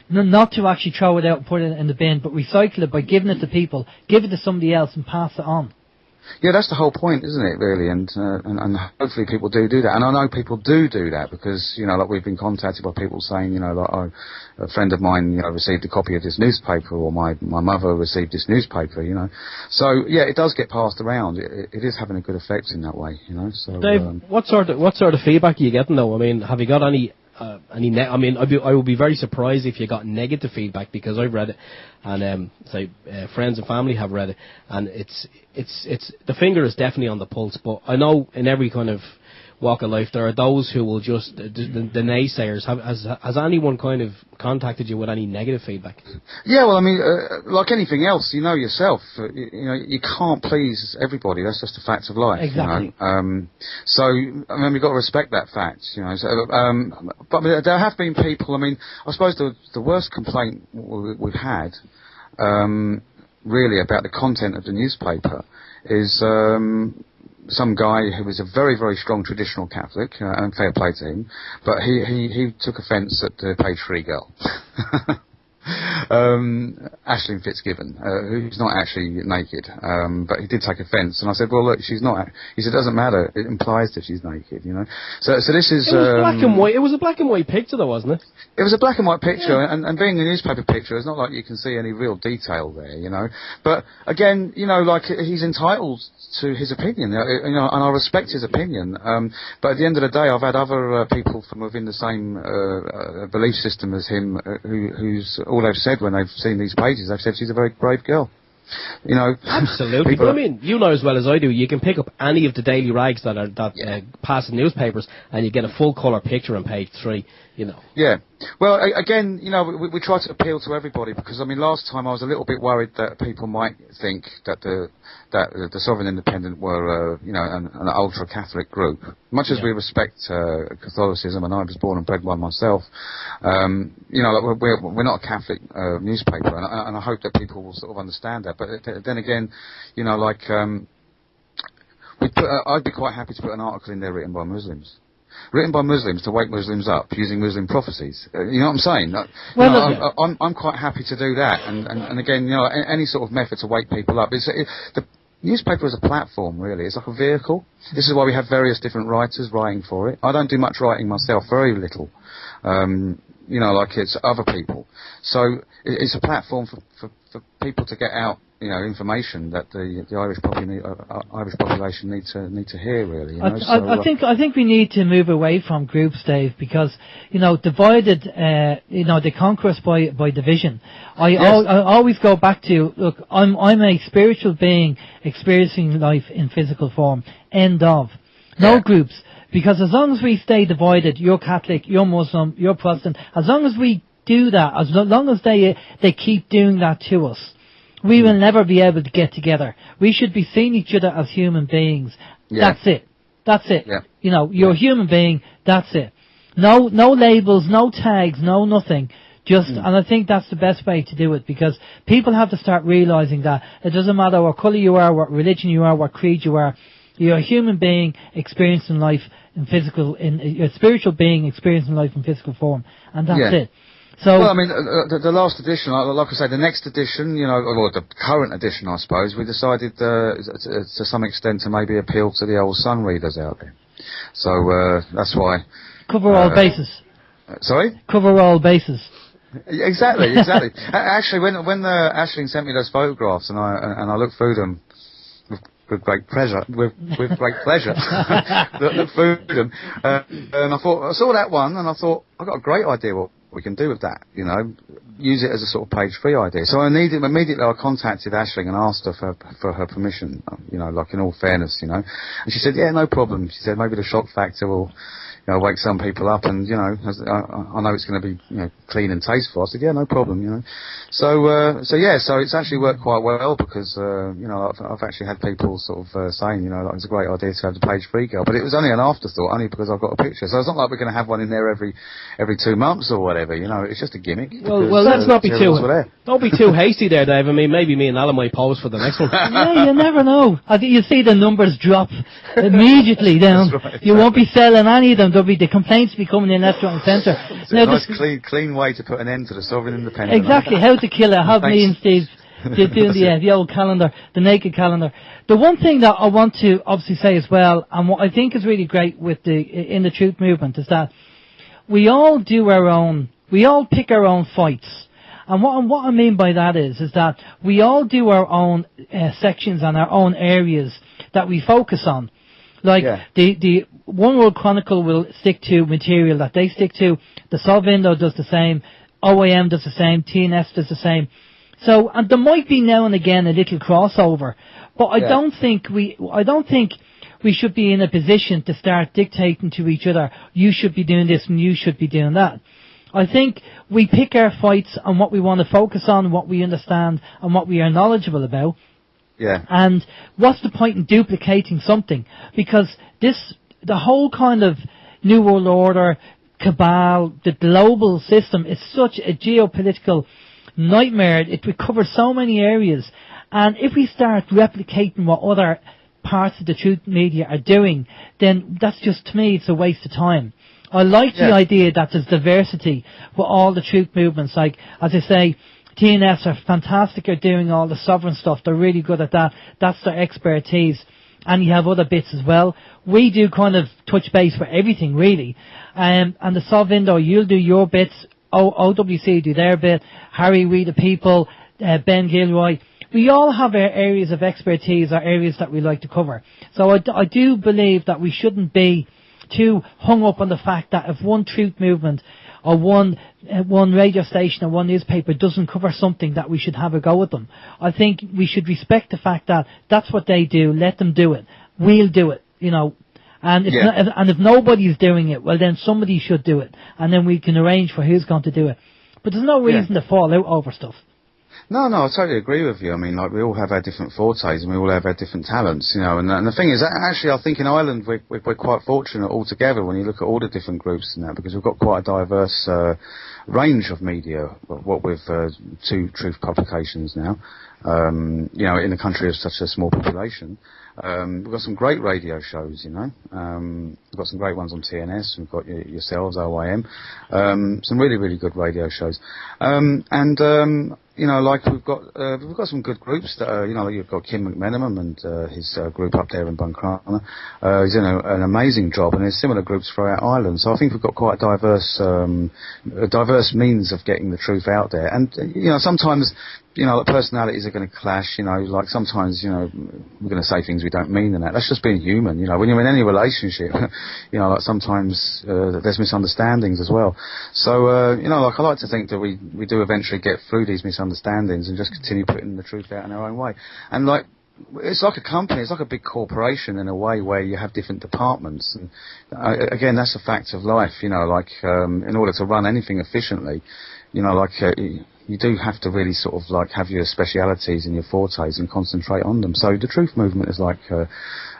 A: not to actually throw it out and put it in the bin, but recycle it by giving it to people, give it to somebody else and pass it on.
I: Yeah, that's the whole point, isn't it, really? And hopefully people do that. And I know people do that because, you know, like we've been contacted by people saying, you know, like a friend of mine, you know, received a copy of this newspaper, or my mother received this newspaper, you know. So, yeah, it does get passed around. It is having a good effect in that way, you know. So,
B: Dave, what sort of feedback are you getting, though? I mean, have you got any I mean, I would be very surprised if you got negative feedback, because I've read it, and friends and family have read it, and it's the finger is definitely on the pulse. But I know in every kind of walk of life there are those who will just the naysayers. Has anyone kind of contacted you with any negative feedback?
I: Yeah, well, I mean, like anything else, you know yourself. You know, you can't please everybody. That's just a fact of life.
A: Exactly.
I: You know? So, I mean, we've got to respect that fact. You know, so, but there have been people. I mean, I suppose the worst complaint we've had, really, about the content of the newspaper is. Some guy who was a very, very strong traditional Catholic, and fair play to him, but he took offence at the page 3 girl. Aisling Fitzgibbon, who's not actually naked, but he did take offence, and I said, well, look, she's not. He said, it doesn't matter, it implies that she's naked, you know. So this is...
B: It was black and white. It was a black and white picture, though, wasn't it?
I: It was a black and white picture, yeah. and being a newspaper picture, it's not like you can see any real detail there, you know. But, again, you know, like, he's entitled to his opinion, you know, and I respect his opinion. But at the end of the day, I've had other people from within the same belief system as him who's all they've said when they've seen these pages. They've said she's a very brave girl. You know,
B: absolutely. But I mean, you know as well as I do, you can pick up any of the daily rags that pass in newspapers, and you get a full colour picture on page 3. You know. Yeah.
I: Well, again, you know, we try to appeal to everybody, because I mean, last time I was a little bit worried that people might think that the Sovereign Independent were, you know, an ultra Catholic group. Much as we respect Catholicism, and I was born and bred one myself, you know, like we're not a Catholic newspaper, and I hope that people will sort of understand that. But then again, you know, like I'd be quite happy to put an article in there written by Muslims. Written by Muslims to wake Muslims up using Muslim prophecies. You know what I'm saying? Well, you know, I'm quite happy to do that. And again, you know, any sort of method to wake people up. The newspaper is a platform, really. It's like a vehicle. This is why we have various different writers writing for it. I don't do much writing myself, very little. You know, like it's other people. So it's a platform for people to get out, you know, information that the Irish population need to hear, really. You know?
A: I think we need to move away from groups, Dave, because, you know, divided, you know, they conquer us by division. I always go back to, look, I'm a spiritual being experiencing life in physical form. End of. No groups. Because as long as we stay divided, you're Catholic, you're Muslim, you're Protestant, as long as we do that, as long as they keep doing that to us, we will never be able to get together. We should be seeing each other as human beings.
I: Yeah.
A: That's it.
I: Yeah.
A: You know, you're a human being, that's it. No labels, no tags, no nothing. Just, and I think that's the best way to do it, because people have to start realizing that it doesn't matter what colour you are, what religion you are, what creed you are. You're a human being experiencing life you're a spiritual being experiencing life in physical form, and that's it. So,
I: well, I mean, the last edition, like I say, the next edition, you know, or the current edition, I suppose, we decided to some extent to maybe appeal to the old Sun readers out there. So that's why.
A: Cover all bases.
I: Sorry?
A: Cover all bases.
I: Exactly. Actually, when Aisling sent me those photographs and I looked through them with great pleasure, looked through them, and I saw that one and I thought, I've got a great idea what we can do with that, you know, use it as a sort of page 3 idea. So immediately I contacted Aisling and asked her for her permission, you know, like in all fairness, you know, and she said, yeah, no problem. She said maybe the shock factor will, you know, wake some people up, and you know, I know it's going to be, you know, clean and tasteful. I said, yeah, no problem, you know. So it's actually worked quite well, because you know, I've actually had people sort of saying, you know, like, it's a great idea to have the page 3 girl, but it was only an afterthought, only because I've got a picture. So it's not like we're going to have one in there every 2 months or whatever, you know. It's just a gimmick.
B: Well, let's not be don't be too hasty there, Dave. I mean, maybe me and Alan might pose for the next one.
A: Yeah, you never know. You see the numbers drop immediately down. Right, you won't be selling any of them. The complaints be coming in left, right and centre.
I: It's a nice, clean way to put an end to the sovereign independence.
A: Exactly. How to kill it. Have me and Steve doing the old calendar, the naked calendar. The one thing that I want to obviously say as well, and what I think is really great with in the truth movement, is that we all pick our own fights. And what I mean by that is that we all do our own sections and our own areas that we focus on. Like the One World Chronicle will stick to material that they stick to. The Saville does the same. OYM does the same. TNS does the same. So, and there might be now and again a little crossover, but I don't think we should be in a position to start dictating to each other, you should be doing this and you should be doing that. I think we pick our fights on what we want to focus on, what we understand, and what we are knowledgeable about. Yeah. And what's the point in duplicating something? Because the whole kind of New World Order, cabal, the global system is such a geopolitical nightmare. It covers so many areas. And if we start replicating what other parts of the truth media are doing, then that's just, to me, it's a waste of time. I like the idea that there's diversity for all the truth movements. Like, as I say, TNS are fantastic at doing all the sovereign stuff. They're really good at that. That's their expertise. And you have other bits as well. We do kind of touch base for everything, really. And the Saville, you'll do your bits. OWC do their bit. Harry, We the People, Ben Gilroy. We all have our areas of expertise, our areas that we like to cover. So I do believe that we shouldn't be too hung up on the fact that if one truth movement or one radio station or one newspaper doesn't cover something, that we should have a go at them. I think we should respect the fact that that's what they do. Let them do it. We'll do it, you know. And if nobody's doing it, well then somebody should do it, and then we can arrange for who's going to do it. But there's no reason to fall out over stuff.
I: No, I totally agree with you. I mean, like, we all have our different fortes and we all have our different talents, you know. And the thing is, actually, I think in Ireland we're quite fortunate altogether when you look at all the different groups and that, because we've got quite a diverse range of media. What with 2 truth publications now, you know, in a country of such a small population. We've got some great radio shows, you know. We've got some great ones on TNS. We've got yourselves, OYM. Some really, really good radio shows. You know, like we've got some good groups that you know, like you've got Kim McMenamin and his group up there in Buncrana. He's doing an amazing job, and there's similar groups throughout Ireland. So I think we've got quite a diverse means of getting the truth out there. And you know, sometimes, you know, the personalities are going to clash, you know, like sometimes, you know, we're going to say things we don't mean and that. That's just being human, you know. When you're in any relationship, you know, like sometimes there's misunderstandings as well. So, you know, like I like to think that we do eventually get through these misunderstandings and just continue putting the truth out in our own way. And like, It's like a company. It's like a big corporation in a way where you have different departments. And again, that's a fact of life. In order to run anything efficiently, you do have to really sort of like have your specialities and your fortes and concentrate on them. So the truth movement is like,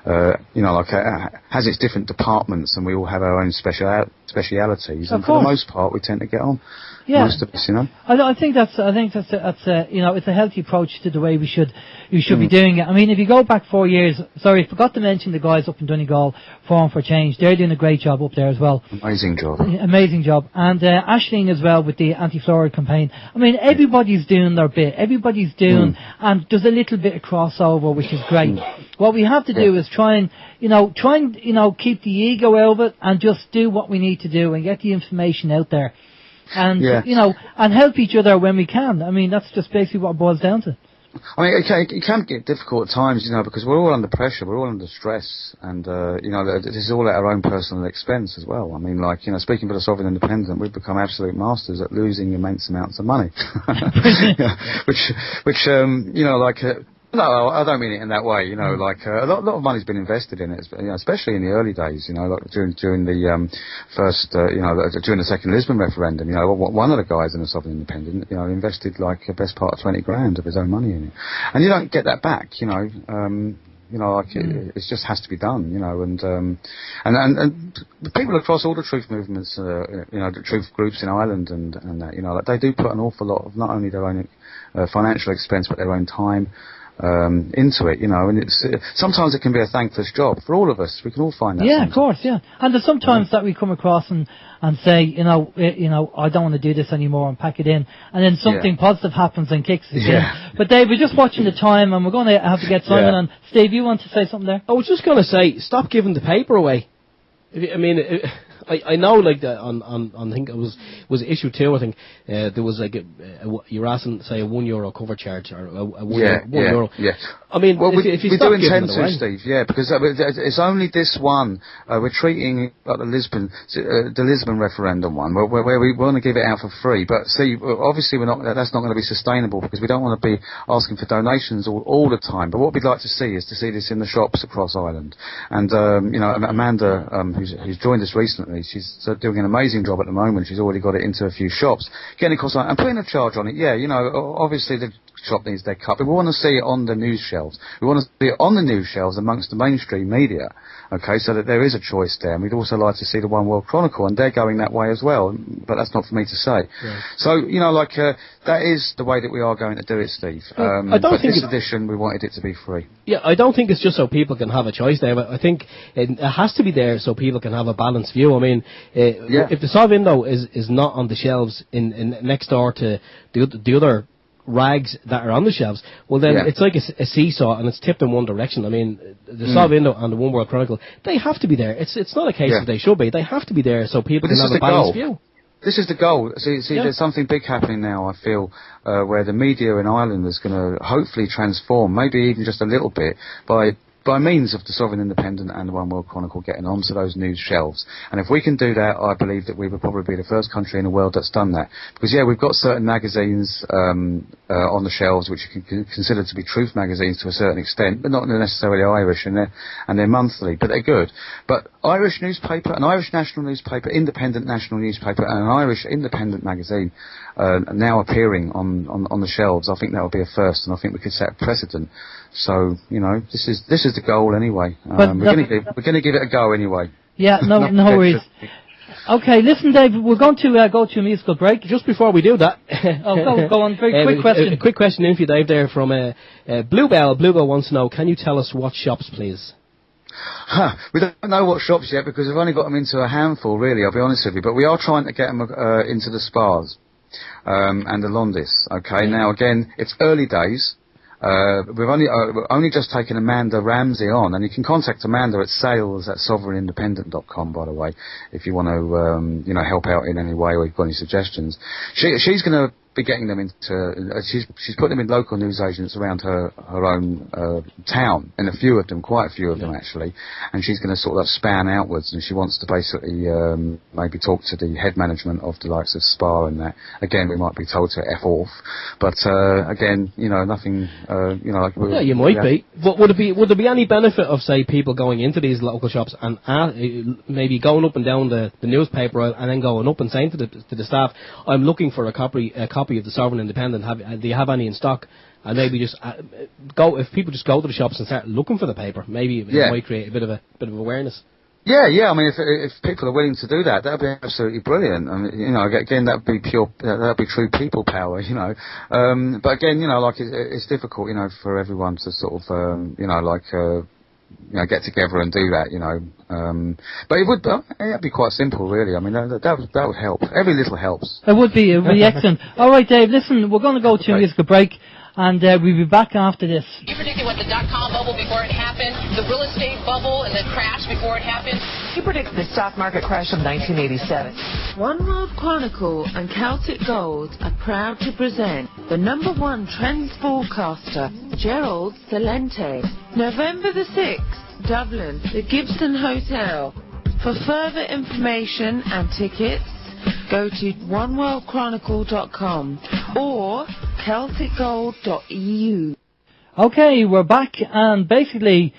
I: has its different departments, and we all have our own specialities. And for the most part, we tend to get on.
A: Yeah.
I: Most of us,
A: I think that's it's a healthy approach to the way we should be doing it. I mean, if you go back 4 years, sorry, I forgot to mention the guys up in Donegal, Forum for Change. They're doing a great job up there as well.
I: Amazing job.
A: Amazing job. And Aisling as well with the anti-fluoride campaign. I mean, everybody's doing their bit. Everybody's doing, and there's a little bit of crossover, which is great. What we have to do is try and keep the ego out of it and just do what we need to do and get the information out there. And, and help each other when we can. I mean, that's just basically what it boils down to.
I: I mean, it can get difficult at times, because we're all under pressure, we're all under stress, and, this is all at our own personal expense as well. I mean, speaking for the Sovereign Independent, we've become absolute masters at losing immense amounts of money. No, I don't mean it in that way. A lot of money's been invested in it, especially in the early days. During the during the second Lisbon referendum. One of the guys in the Sovereign Independent, invested like the best part of 20 grand of his own money in it, and you don't get that back. It just has to be done. And people across all the truth movements, the truth groups in Ireland and that, they do put an awful lot of not only their own financial expense but their own time into it, and it's sometimes it can be a thankless job for all of us. We can all find that.
A: Yeah, sometimes. Of course, yeah. And there's sometimes that we come across and say, I don't want to do this anymore, and pack it in, and then something positive happens and kicks us in. But Dave, we're just watching the time, and we're going to have to get Simon on. Steve, you want to say something there?
B: I was just going to say, stop giving the paper away. I know, like, I think it was issue 2. I think there was like you were asking, say, a €1 cover charge or a €1.
I: Yeah.
B: I mean,
I: well,
B: if you
I: we
B: stop
I: do intend
B: giving it away,
I: Steve. Yeah, because it's only this one. We're treating like the Lisbon referendum one, where we want to give it out for free. But see, obviously that's not going to be sustainable, because we don't want to be asking for donations all the time. But what we'd like to see is to see this in the shops across Ireland. And Amanda, who's joined us recently, she's doing an amazing job at the moment. She's already got it into a few shops, getting across and putting a charge on it. Yeah, obviously the shop needs their cut, but we want to see it on the news shelves. We want to see it on the news shelves amongst the mainstream media, okay, so that there is a choice there. And we'd also like to see the One World Chronicle, and they're going that way as well, but that's not for me to say. Right. So, that is the way that we are going to do it, Steve.
B: I don't think
I: this edition, we wanted it to be free.
B: Yeah, I don't think it's just so people can have a choice there, but I think it has to be there so people can have a balanced view. I mean, if the Sav window is not on the shelves in next door to the other rags that are on the shelves, well then it's like a seesaw, and it's tipped in one direction. I mean, the Sav window and the One World Chronicle, they have to be there. It's not a case that they should be. They have to be there so people can have a balanced view.
I: This is the goal. See, there's something big happening now, I feel, where the media in Ireland is going to hopefully transform, maybe even just a little bit, by means of the Sovereign Independent and the One World Chronicle getting onto those news shelves. And if we can do that, I believe that we would probably be the first country in the world that's done that. Because, we've got certain magazines on the shelves which you can consider to be truth magazines to a certain extent, but not necessarily Irish, and they're monthly, but they're good. But Irish newspaper, an Irish national newspaper, independent national newspaper, and an Irish independent magazine now appearing on the shelves, I think that would be a first, and I think we could set a precedent. So, this is the goal anyway. We're going to give it a go anyway.
A: Yeah, no worries. Okay, listen, Dave, we're going to go to a musical break.
B: Just before we do that...
A: go on, very quick question.
B: A quick question in for you, Dave, there from Bluebell. Bluebell wants to know, can you tell us what shops, please?
I: We don't know what shops yet, because we've only got them into a handful, really, I'll be honest with you. But we are trying to get them into the spas and the Londis. Okay, now again, it's early days. We've only just taken Amanda Ramsey on, and you can contact Amanda at sales@sovereignindependent.com, by the way, if you want to help out in any way or you've got any suggestions. She's going to be getting them into. She's put them in local newsagents around her own town, and quite a few of them actually. And she's going to sort of span outwards, and she wants to basically maybe talk to the head management of the likes of Spa and that. Again, we might be told to F off, but again, nothing.
B: Yeah, you might be. But would there be any benefit of, say, people going into these local shops and maybe going up and down the newspaper aisle and then going up and saying to the staff, "I'm looking for a copy of the Sovereign Independent. Do you have any in stock?" And maybe just if people just go to the shops and start looking for the paper, maybe it might create a bit of awareness.
I: Yeah. I mean, if people are willing to do that, that'd be absolutely brilliant. I mean, again, that'd be true people power, But again, it's difficult, for everyone to sort of, get together and do that, But it'd be quite simple, really. I mean, that would help. Every little helps.
A: It would be excellent. All right, Dave. Listen, we're going to go to a musical break. And we'll be back after this.
F: You predicted what the dot-com bubble before it happened, the real estate bubble and the crash before it happened.
G: He predicted the stock market crash of 1987.
H: One World Chronicle and Celtic Gold are proud to present the #1 trends forecaster, Gerald Celente. November the 6th, Dublin, the Gibson Hotel. For further information and tickets, go to oneworldchronicle.com or celticgold.eu.
A: Okay, we're back, and basically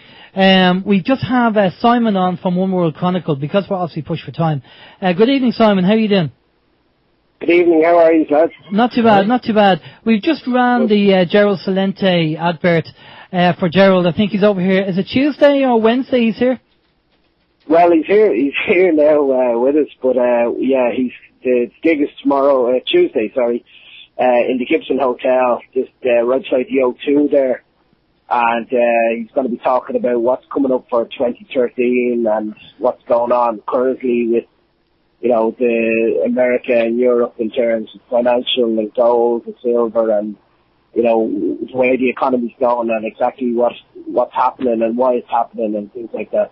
A: we just have Simon on from One World Chronicle because we're obviously pushed for time. Good evening, Simon. How are you doing?
J: Good evening. How are you, lads?
A: Not too bad, not too bad. We've just ran the Gerald Celente advert for Gerald. I think he's over here. Is it Tuesday or Wednesday he's here?
J: Well, he's here now with us, but the gig is tomorrow, Tuesday, in the Gibson Hotel, just right beside the O2 there, and he's going to be talking about what's coming up for 2013 and what's going on currently with, the America and Europe in terms of financial and gold and silver and, the way the economy's going and exactly what's happening and why it's happening and things like that.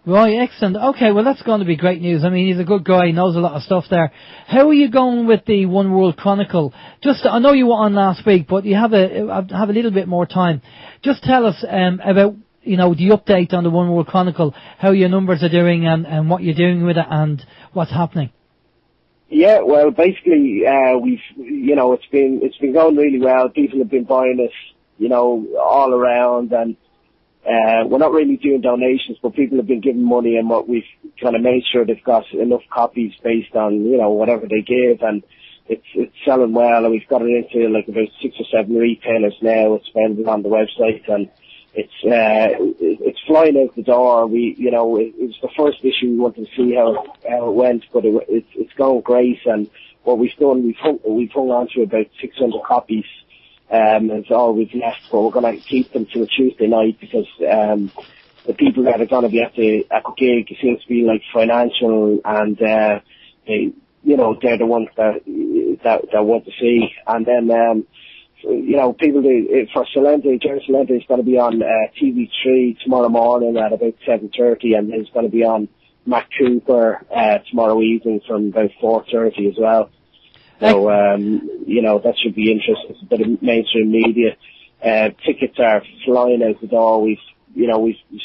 A: Right, excellent. Okay, well that's going to be great news. I mean, he's a good guy, he knows a lot of stuff there. How are you going with the One World Chronicle? I know you were on last week, but you have a little bit more time. Just tell us about, the update on the One World Chronicle, how your numbers are doing and what you're doing with it and what's happening.
J: Yeah, well, basically, it's been going really well. People have been buying it, all around, and we're not really doing donations, but people have been giving money, and what we've kind of made sure they've got enough copies based on, whatever they give, and it's selling well, and we've got it into like about 6 or 7 retailers now. It's available on the website, and it's flying out the door. It was the first issue. We wanted to see how it went, but it's going great, and what we've done, we've hung on to about 600 copies. It's all we've left, but we're going to keep them till Tuesday night because the people that are going to be at the gig seems to be like financial and they're the ones that want to see. And then people for Celente, Gerald Celente is going to be on TV3 tomorrow morning at about 7:30, and he's going to be on Mac Cooper tomorrow evening from about 4:30 as well. So, that should be interesting. It's a bit of mainstream media. Tickets are flying out the door. We've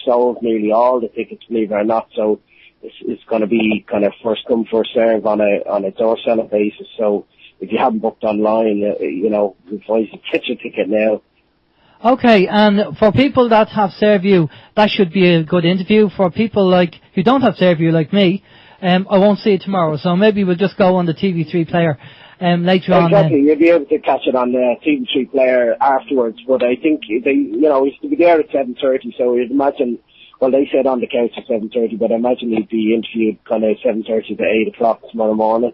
J: sold nearly all the tickets, believe it or not. So it's going to be kind of first come, first serve on a door seller basis. So if you haven't booked online, we advise you get your ticket now.
A: Okay, and for people that have Fairview, that should be a good interview. For people who don't have Fairview like me, I won't see it tomorrow. So maybe we'll just go on the TV3 player. Later on.
J: Exactly, you'll be able to catch it on the TV3 player afterwards, but I think he's to be there at 7:30, so you'd imagine, well, they said on the couch at 7:30, but I imagine he'd be interviewed kind of 7:30 to 8 o'clock tomorrow morning,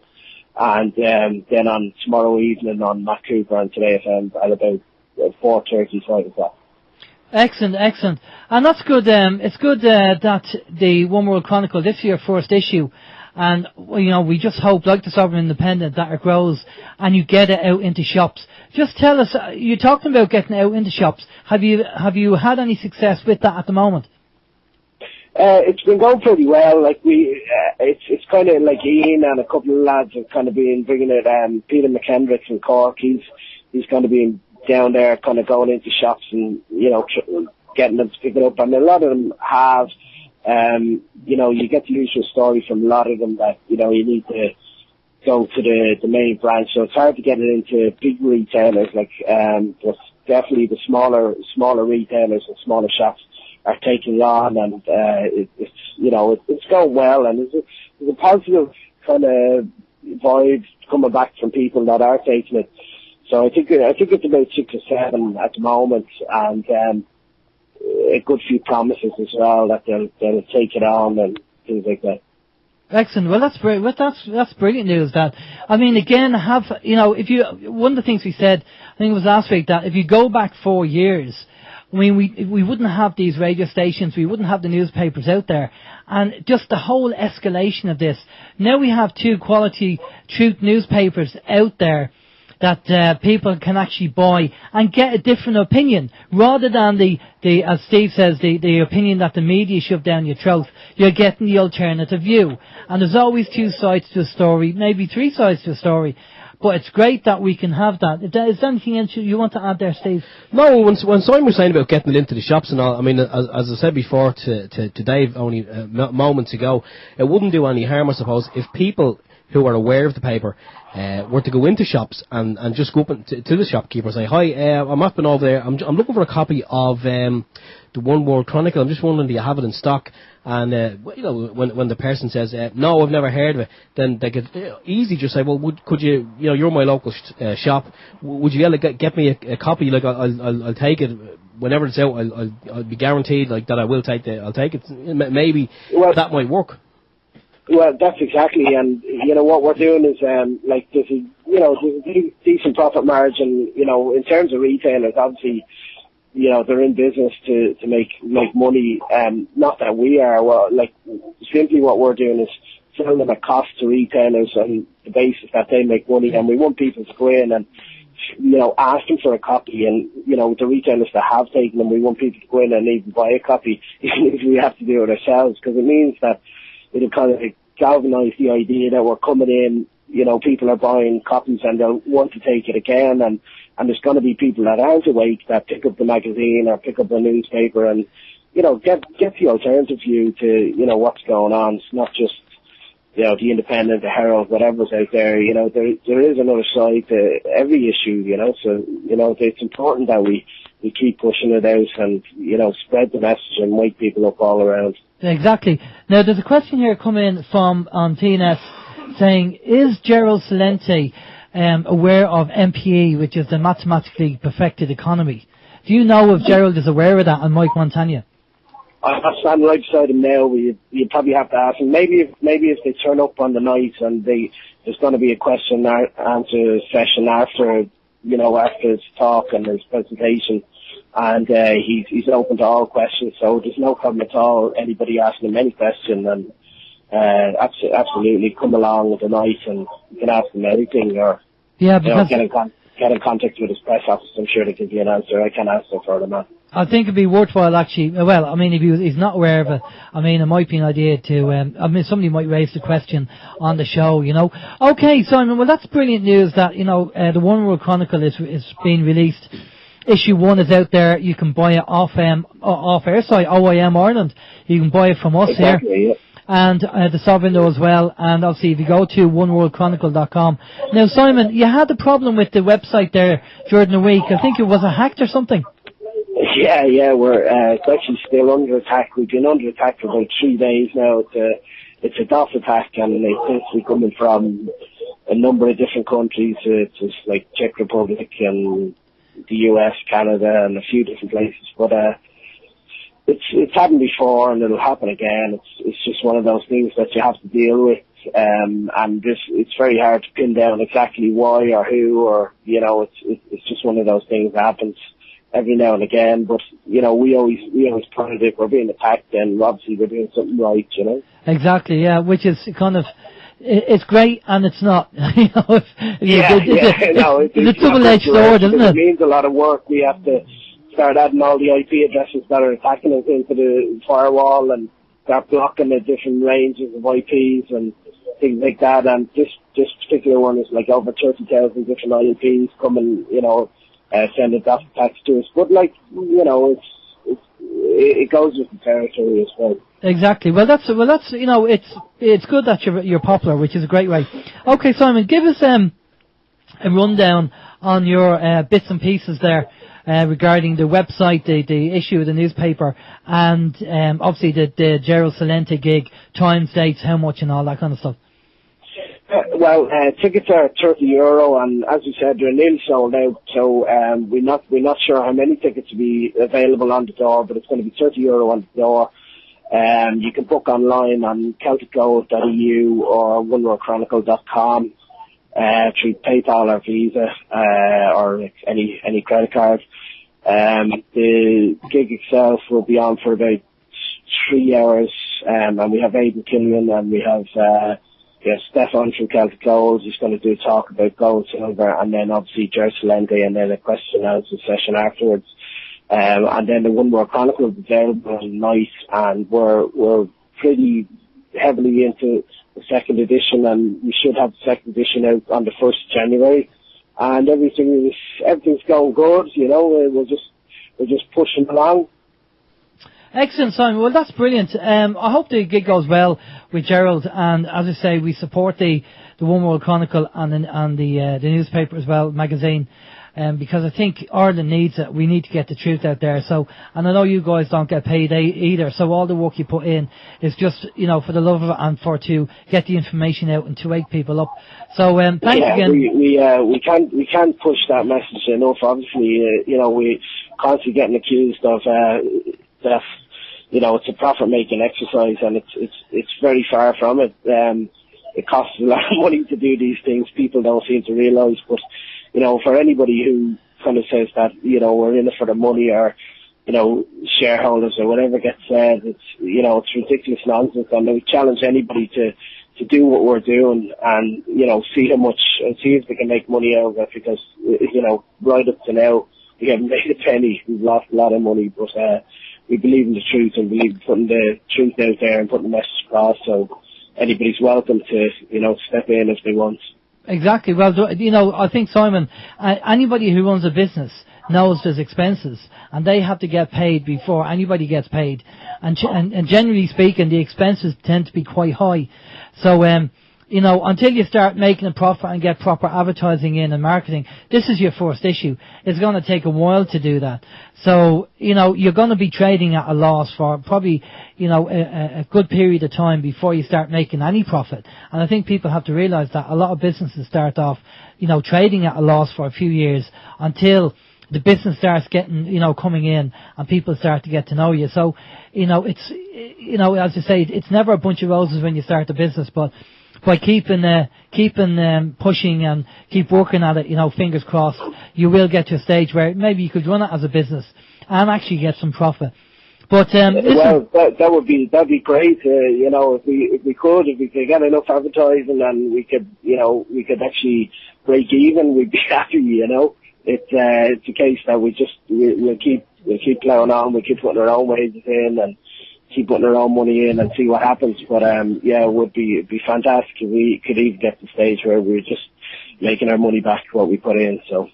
J: and then on tomorrow evening on Mac Cooper and Today FM at about 4:30, 5 o'clock.
A: Excellent. And that's good, it's good that the One World Chronicle, this is your first issue, and, we just hope, like the Sovereign Independent, that it grows and you get it out into shops. Just tell us, you're talking about getting it out into shops. Have you had any success with that at the moment?
J: It's been going pretty well. Like it's kind of like Ian and a couple of lads have kind of been bringing it. Peter McKendrick from Cork, he's kind of been down there, kind of going into shops and getting them to pick it up. And a lot of them have. You get the usual story from a lot of them that you need to go to the main branch. So it's hard to get it into big retailers but definitely the smaller retailers and smaller shops are taking on, and it's going well, and there's a positive kind of vibe coming back from people that are taking it. So I think it's about 6 or 7 at the moment, and a good few promises as well that they'll take it on and things like that.
A: Excellent. Well, that's great. Well, that's brilliant news. That, I mean, again, one of the things we said, I think it was last week, that if you go back 4 years, I mean, we wouldn't have these radio stations, we wouldn't have the newspapers out there, and just the whole escalation of this. Now we have 2 quality truth newspapers out there that people can actually buy and get a different opinion, rather than the as Steve says, the opinion that the media shove down your throat. You're getting the alternative view, and there's always 2 sides to a story, maybe 3 sides to a story. But it's great that we can have that. Is there anything else you want to add there, Steve?
B: No, when Simon was saying about getting it into the shops and all, I mean, as I said before to Dave only moments ago, it wouldn't do any harm, I suppose, if people who are aware of the paper were to go into shops and just go up to the shopkeeper and say, hi, I'm up and over there, I'm looking for a copy of the One World Chronicle, I'm just wondering, do you have it in stock? And when the person says no, I've never heard of it, then they could easily just say, well, could you, you're my local shop, would you be able to get me a copy? Like I'll take it whenever it's out. I'll be guaranteed like that I will take I'll take it. Maybe that might work.
J: Well, that's exactly, and what we're doing is there's a decent profit margin. In terms of retailers, obviously, they're in business to make money. Not that we are. Well, simply what we're doing is selling them at cost to retailers on the basis that they make money, and we want people to go in and ask them for a copy, and the retailers that have taken them, we want people to go in and even buy a copy, even if we have to do it ourselves, because it means that it'll kind of galvanise the idea that we're coming in, people are buying copies and they'll want to take it again, and there's going to be people that aren't awake that pick up the magazine or pick up the newspaper and, get the alternative view to, what's going on. It's not just, the Independent, the Herald, whatever's out there, there is another side to every issue, so, it's important that we keep pushing it out and, spread the message and wake people up all around.
A: Exactly. Now, there's a question here coming from on TNS saying, is Gerald Celente aware of MPE, which is the mathematically perfected economy? Do you know if Gerald is aware of that, and Mike Montagna?
J: I'm standing right beside him now. You probably have to ask him. Maybe if they turn up on the night and there's going to be a question and answer session after his talk and his presentation. And he's open to all questions, so there's no problem at all. Anybody asking him any question, and absolutely come along with the night and you can ask him anything, or get in contact with his press office. I'm sure they give you an answer. I can't answer for them, man.
A: I think it'd be worthwhile actually. Well, I mean, if he's not aware of it, I mean, it might be an idea to. Somebody might raise the question on the show. Okay, Simon. Well, that's brilliant news that the One World Chronicle is being released. Issue 1 is out there. You can buy it off our site, OYM Ireland. You can buy it from us here.
J: Yeah.
A: And the Sovereign as well. And obviously, if you go to oneworldchronicle.com. Now, Simon, you had a problem with the website there during the week. I think it was hacked or something.
J: Yeah, it's actually still under attack. We've been under attack for about 3 days now. It's a DOS attack, and it's essentially coming from a number of different countries. It's like Czech Republic and the US, Canada, and a few different places. But it's happened before, and it'll happen again. It's just one of those things that you have to deal with, and it's very hard to pin down exactly why or who, or it's just one of those things that happens every now and again. But we always point it if we're being attacked, then obviously we're doing something right.
A: Exactly, yeah. Which is kind of. It's great and it's not. It's a double-edged sword, isn't it?
J: It means a lot of work. We have to start adding all the IP addresses that are attacking us into the firewall, and they're blocking the different ranges of IPs and things like that. And this particular one is like over 30,000 different IPs coming, sending that attacks to us. But like, it goes with the territory as well.
A: Exactly. Well, that's it's good that you're popular, which is a great way. Okay, Simon, give us a rundown on your bits and pieces there regarding the website, the issue of the newspaper, and obviously the Gerald Celente gig, times, dates, how much, and all that kind of stuff.
J: Well, tickets are €30, and as you said, they're nearly sold out. So we're not sure how many tickets will be available on the door, but it's going to be €30 on the door. You can book online on CelticGold.eu or OneWorldChronicle.com through PayPal or Visa or any credit card. The gig itself will be on for about 3 hours, and we have Aidan Killian, and we have Stefan from Celtic Gold. He's going to do a talk about gold, silver, and then obviously Gerald Celente, and then a question and answer session afterwards. And then the One World Chronicle is available on night, and we're pretty heavily into the second edition, and we should have the second edition out on the 1st of January. And everything's going good, we're just pushing along.
A: Excellent, Simon. Well, that's brilliant. I hope the gig goes well with Gerald, and as I say, we support the One World Chronicle and the newspaper as well, magazine, because I think Ireland needs it. We need to get the truth out there. So, and I know you guys don't get paid either. So all the work you put in is just, for the love of it and to get the information out and to wake people up. So, thanks again.
J: We can't push that message enough. Obviously, we constantly getting accused of that. It's a profit-making exercise, and it's very far from it. It costs a lot of money to do these things. People don't seem to realise, but for anybody who kind of says that we're in it for the money, or shareholders or whatever gets said, it's ridiculous nonsense. And we challenge anybody to do what we're doing and see if they can make money out of it, because right up to now we haven't made a penny. We've lost a lot of money, but we believe in the truth and believe in putting the truth out there and putting the message across. So anybody's welcome to step in if they want.
A: Exactly. Well, I think, Simon, anybody who runs a business knows there's expenses, and they have to get paid before anybody gets paid. And generally speaking, the expenses tend to be quite high. So, until you start making a profit and get proper advertising in and marketing, this is your first issue. It's going to take a while to do that. So, you're going to be trading at a loss for probably, a good period of time before you start making any profit. And I think people have to realise that a lot of businesses start off, trading at a loss for a few years until the business starts getting, coming in and people start to get to know you. So, it's, as I say, it's never a bunch of roses when you start a business, but by keeping pushing and keep working at it, fingers crossed, you will get to a stage where maybe you could run it as a business and actually get some profit. But
J: that'd be great. If we could get enough advertising and we could actually break even, we'd be happy. It's a case that we'll keep plowing on. We keep putting our own wages in and keep putting our own money in and see what happens. But it would be fantastic if we could even get to the stage where we're just making our money back what we put in. So,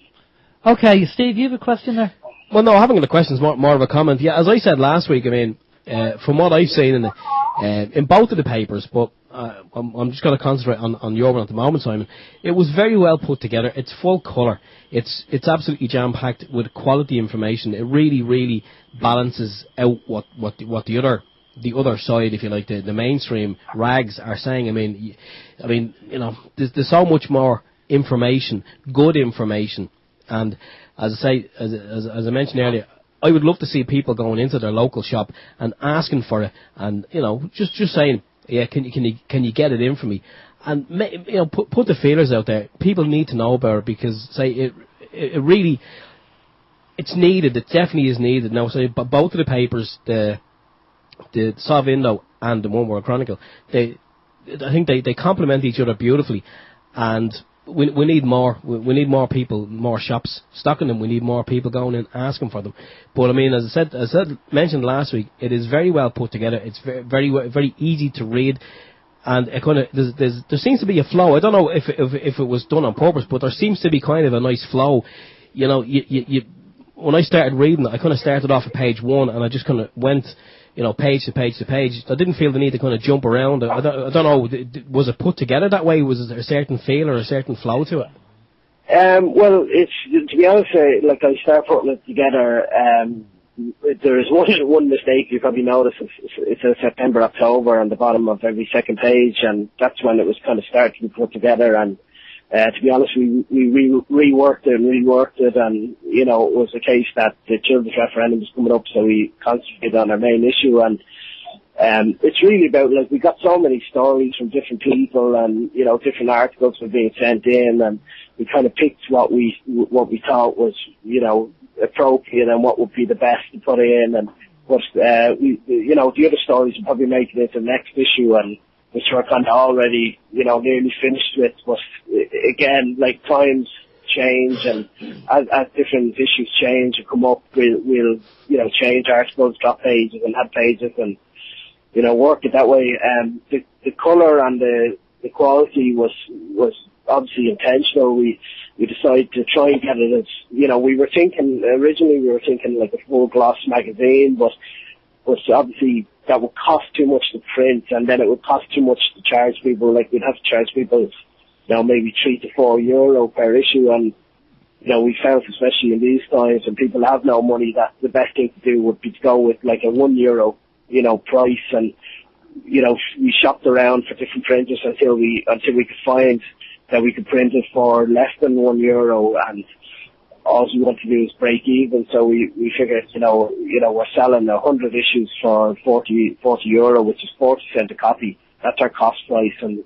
A: okay, Steve, you have a question there?
B: Well, no, I haven't got a question. It's more of a comment. Yeah, as I said last week, from what I've seen in both of the papers, but I'm just going to concentrate on your one at the moment, Simon. It was very well put together. It's full colour. It's absolutely jam-packed with quality information. It really, really balances out what the other side, if you like, the mainstream rags are saying. There's so much more information, good information, and as I say, as I mentioned earlier, I would love to see people going into their local shop and asking for it, and just saying, yeah, can you get it in for me? And put the feelers out there. People need to know about it, because it really, it's needed. It definitely is needed. Now, so both of the papers, the Saville and the One World Chronicle, I think they complement each other beautifully. And we need more. We need more people, more shops stocking them. We need more people going in asking for them. But I mean, as I mentioned last week, it is very well put together. It's very easy to read, and it kind of there seems to be a flow. I don't know if it was done on purpose, but there seems to be kind of a nice flow. You know, you when I started reading it, I kind of started off at page 1, and I just kind of went, you know, page to page to page. I didn't feel the need to kind of jump around. I don't know, was it put together that way? Was there a certain feel or a certain flow to it?
J: Well, it's, to be honest, like I start putting it together, there is one mistake you probably noticed. It says September, October on the bottom of every second page, and that's when it was kind of starting to be put together. And to be honest, we reworked it, and, you know, it was the case that the children's referendum was coming up, so we concentrated on our main issue. And it's really about, like, we got so many stories from different people, and, you know, different articles were being sent in, and we kind of picked what we thought was, you know, appropriate and what would be the best to put in. And what you know, the other stories will probably make it into the next issue, and which we're kind of already, you know, nearly finished with. But again, like, times change, and as different issues change and come up, we'll you know, change articles, drop pages and add pages, and, you know, work it that way. The colour and the quality was obviously intentional. We decided to try and get it as, you know, originally we were thinking like a full gloss magazine, but obviously that would cost too much to print, and then it would cost too much to charge people. Like, we'd have to charge people, you know, maybe €3 to €4 per issue, and, you know, we found, especially in these times when people have no money, that the best thing to do would be to go with like a €1, you know, price. And, you know, we shopped around for different printers until we could find that we could print it for less than €1, and all we want to do is break even. So we figured, you know, we're selling 100 issues for €40, which is 40 cents a copy. That's our cost price. And,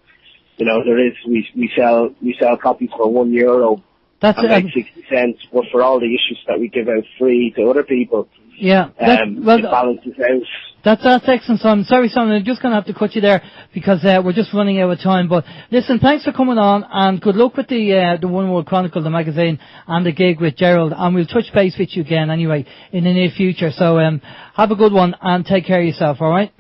J: you know, we sell copies for €1. That's and like 60 cents, but for all the issues that we give out free to other people,
A: yeah,
J: it balances out.
A: That's excellent, Simon. Sorry, Simon, I'm just going to have to cut you there because we're just running out of time. But listen, thanks for coming on, and good luck with the One World Chronicle, the magazine, and the gig with Gerald. And we'll touch base with you again anyway in the near future. So have a good one and take care of yourself. All right.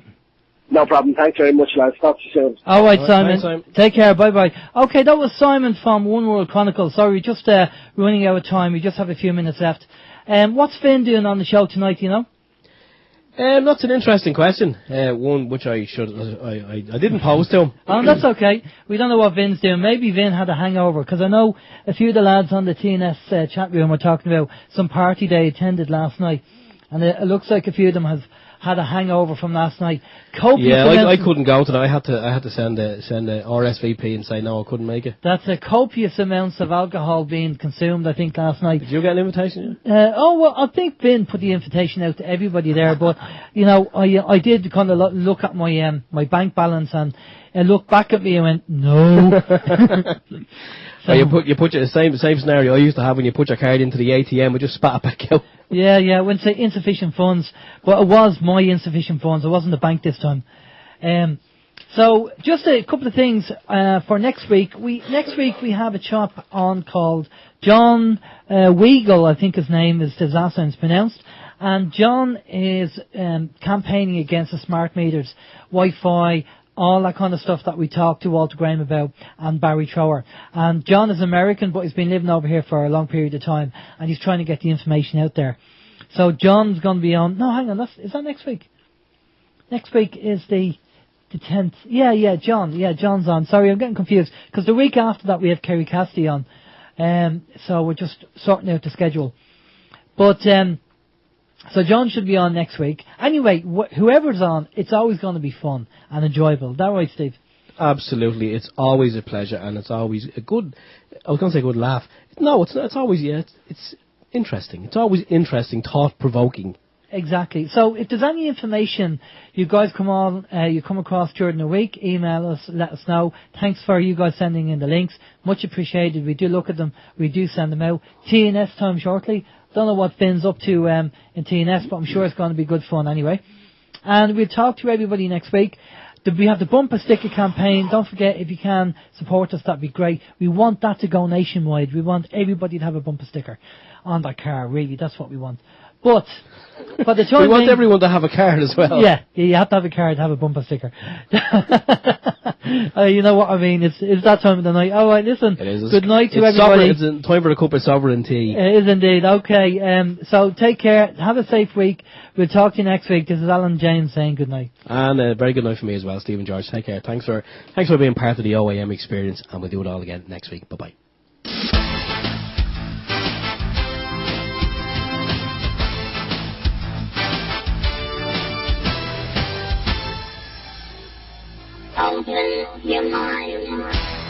J: No problem. Thanks very much, lads. Talk to you soon.
A: All right, Simon.
B: Thanks, Simon.
A: Take care. Bye-bye. Okay, that was Simon from One World Chronicle. Sorry, just running out of time. We just have a few minutes left. What's Finn doing on the show tonight, you know?
B: That's an interesting question. One which I didn't pose to him.
A: Oh, that's okay. We don't know what Vin's doing. Maybe Vin had a hangover, because I know a few of the lads on the TNS chat room were talking about some party they attended last night, and it looks like a few of them have had a hangover from last night.
B: I couldn't go tonight. I had to send a RSVP and say no, I couldn't make it.
A: That's a copious amounts of alcohol being consumed, I think, last night.
B: Did you get an invitation?
A: Well, I think Vin put the invitation out to everybody there, but, you know, I did kind of look at my bank balance and look back at me and went, no.
B: So you put the same scenario I used to have when you put your card into the ATM and just spat it back out.
A: Yeah, I wouldn't say insufficient funds, but it was my insufficient funds. It wasn't the bank this time. So just a couple of things for next week. Next week we have a chap on called John Weigel, I think his name is, the last time it's pronounced. And John is campaigning against the smart meters, Wi-Fi, all that kind of stuff that we talked to Walter Graham about, and Barry Trower. And John is American, but he's been living over here for a long period of time, and he's trying to get the information out there. So John's going to be on. No, hang on, is that next week? Next week is the 10th. Yeah, John's on. Sorry, I'm getting confused, because the week after that we have Kerry Cassidy on. So we're just sorting out the schedule. But so John should be on next week. Anyway, whoever's on, it's always going to be fun and enjoyable. Is that right, Steve?
B: Absolutely. It's always a pleasure, and it's always a good, I was going to say good laugh. No, it's not. It's always, it's interesting. It's always interesting, thought-provoking.
A: Exactly. So if there's any information you guys you come across during the week, email us, let us know. Thanks for you guys sending in the links. Much appreciated. We do look at them. We do send them out. TNS time shortly. Don't know what Finn's up to in TNS, but I'm sure it's going to be good fun anyway. And we'll talk to everybody next week. We have the bumper sticker campaign. Don't forget, if you can support us, that'd be great. We want that to go nationwide. We want everybody to have a bumper sticker on their car. Really, that's what we want. But for the time
B: we want
A: being,
B: everyone to have a card as well.
A: Yeah, you have to have a card to have a bumper sticker. You know what I mean? It's that time of the night. All right, listen.
B: It is.
A: Good night to everybody.
B: It's time for a cup of sovereign tea.
A: It is indeed. Okay. So take care. Have a safe week. We'll talk to you next week. This is Alan James saying good night.
B: And a very good night for me as well, Stephen George. Take care. Thanks for being part of the OYM experience, and we'll do it all again next week. Bye bye.
K: Open your mind.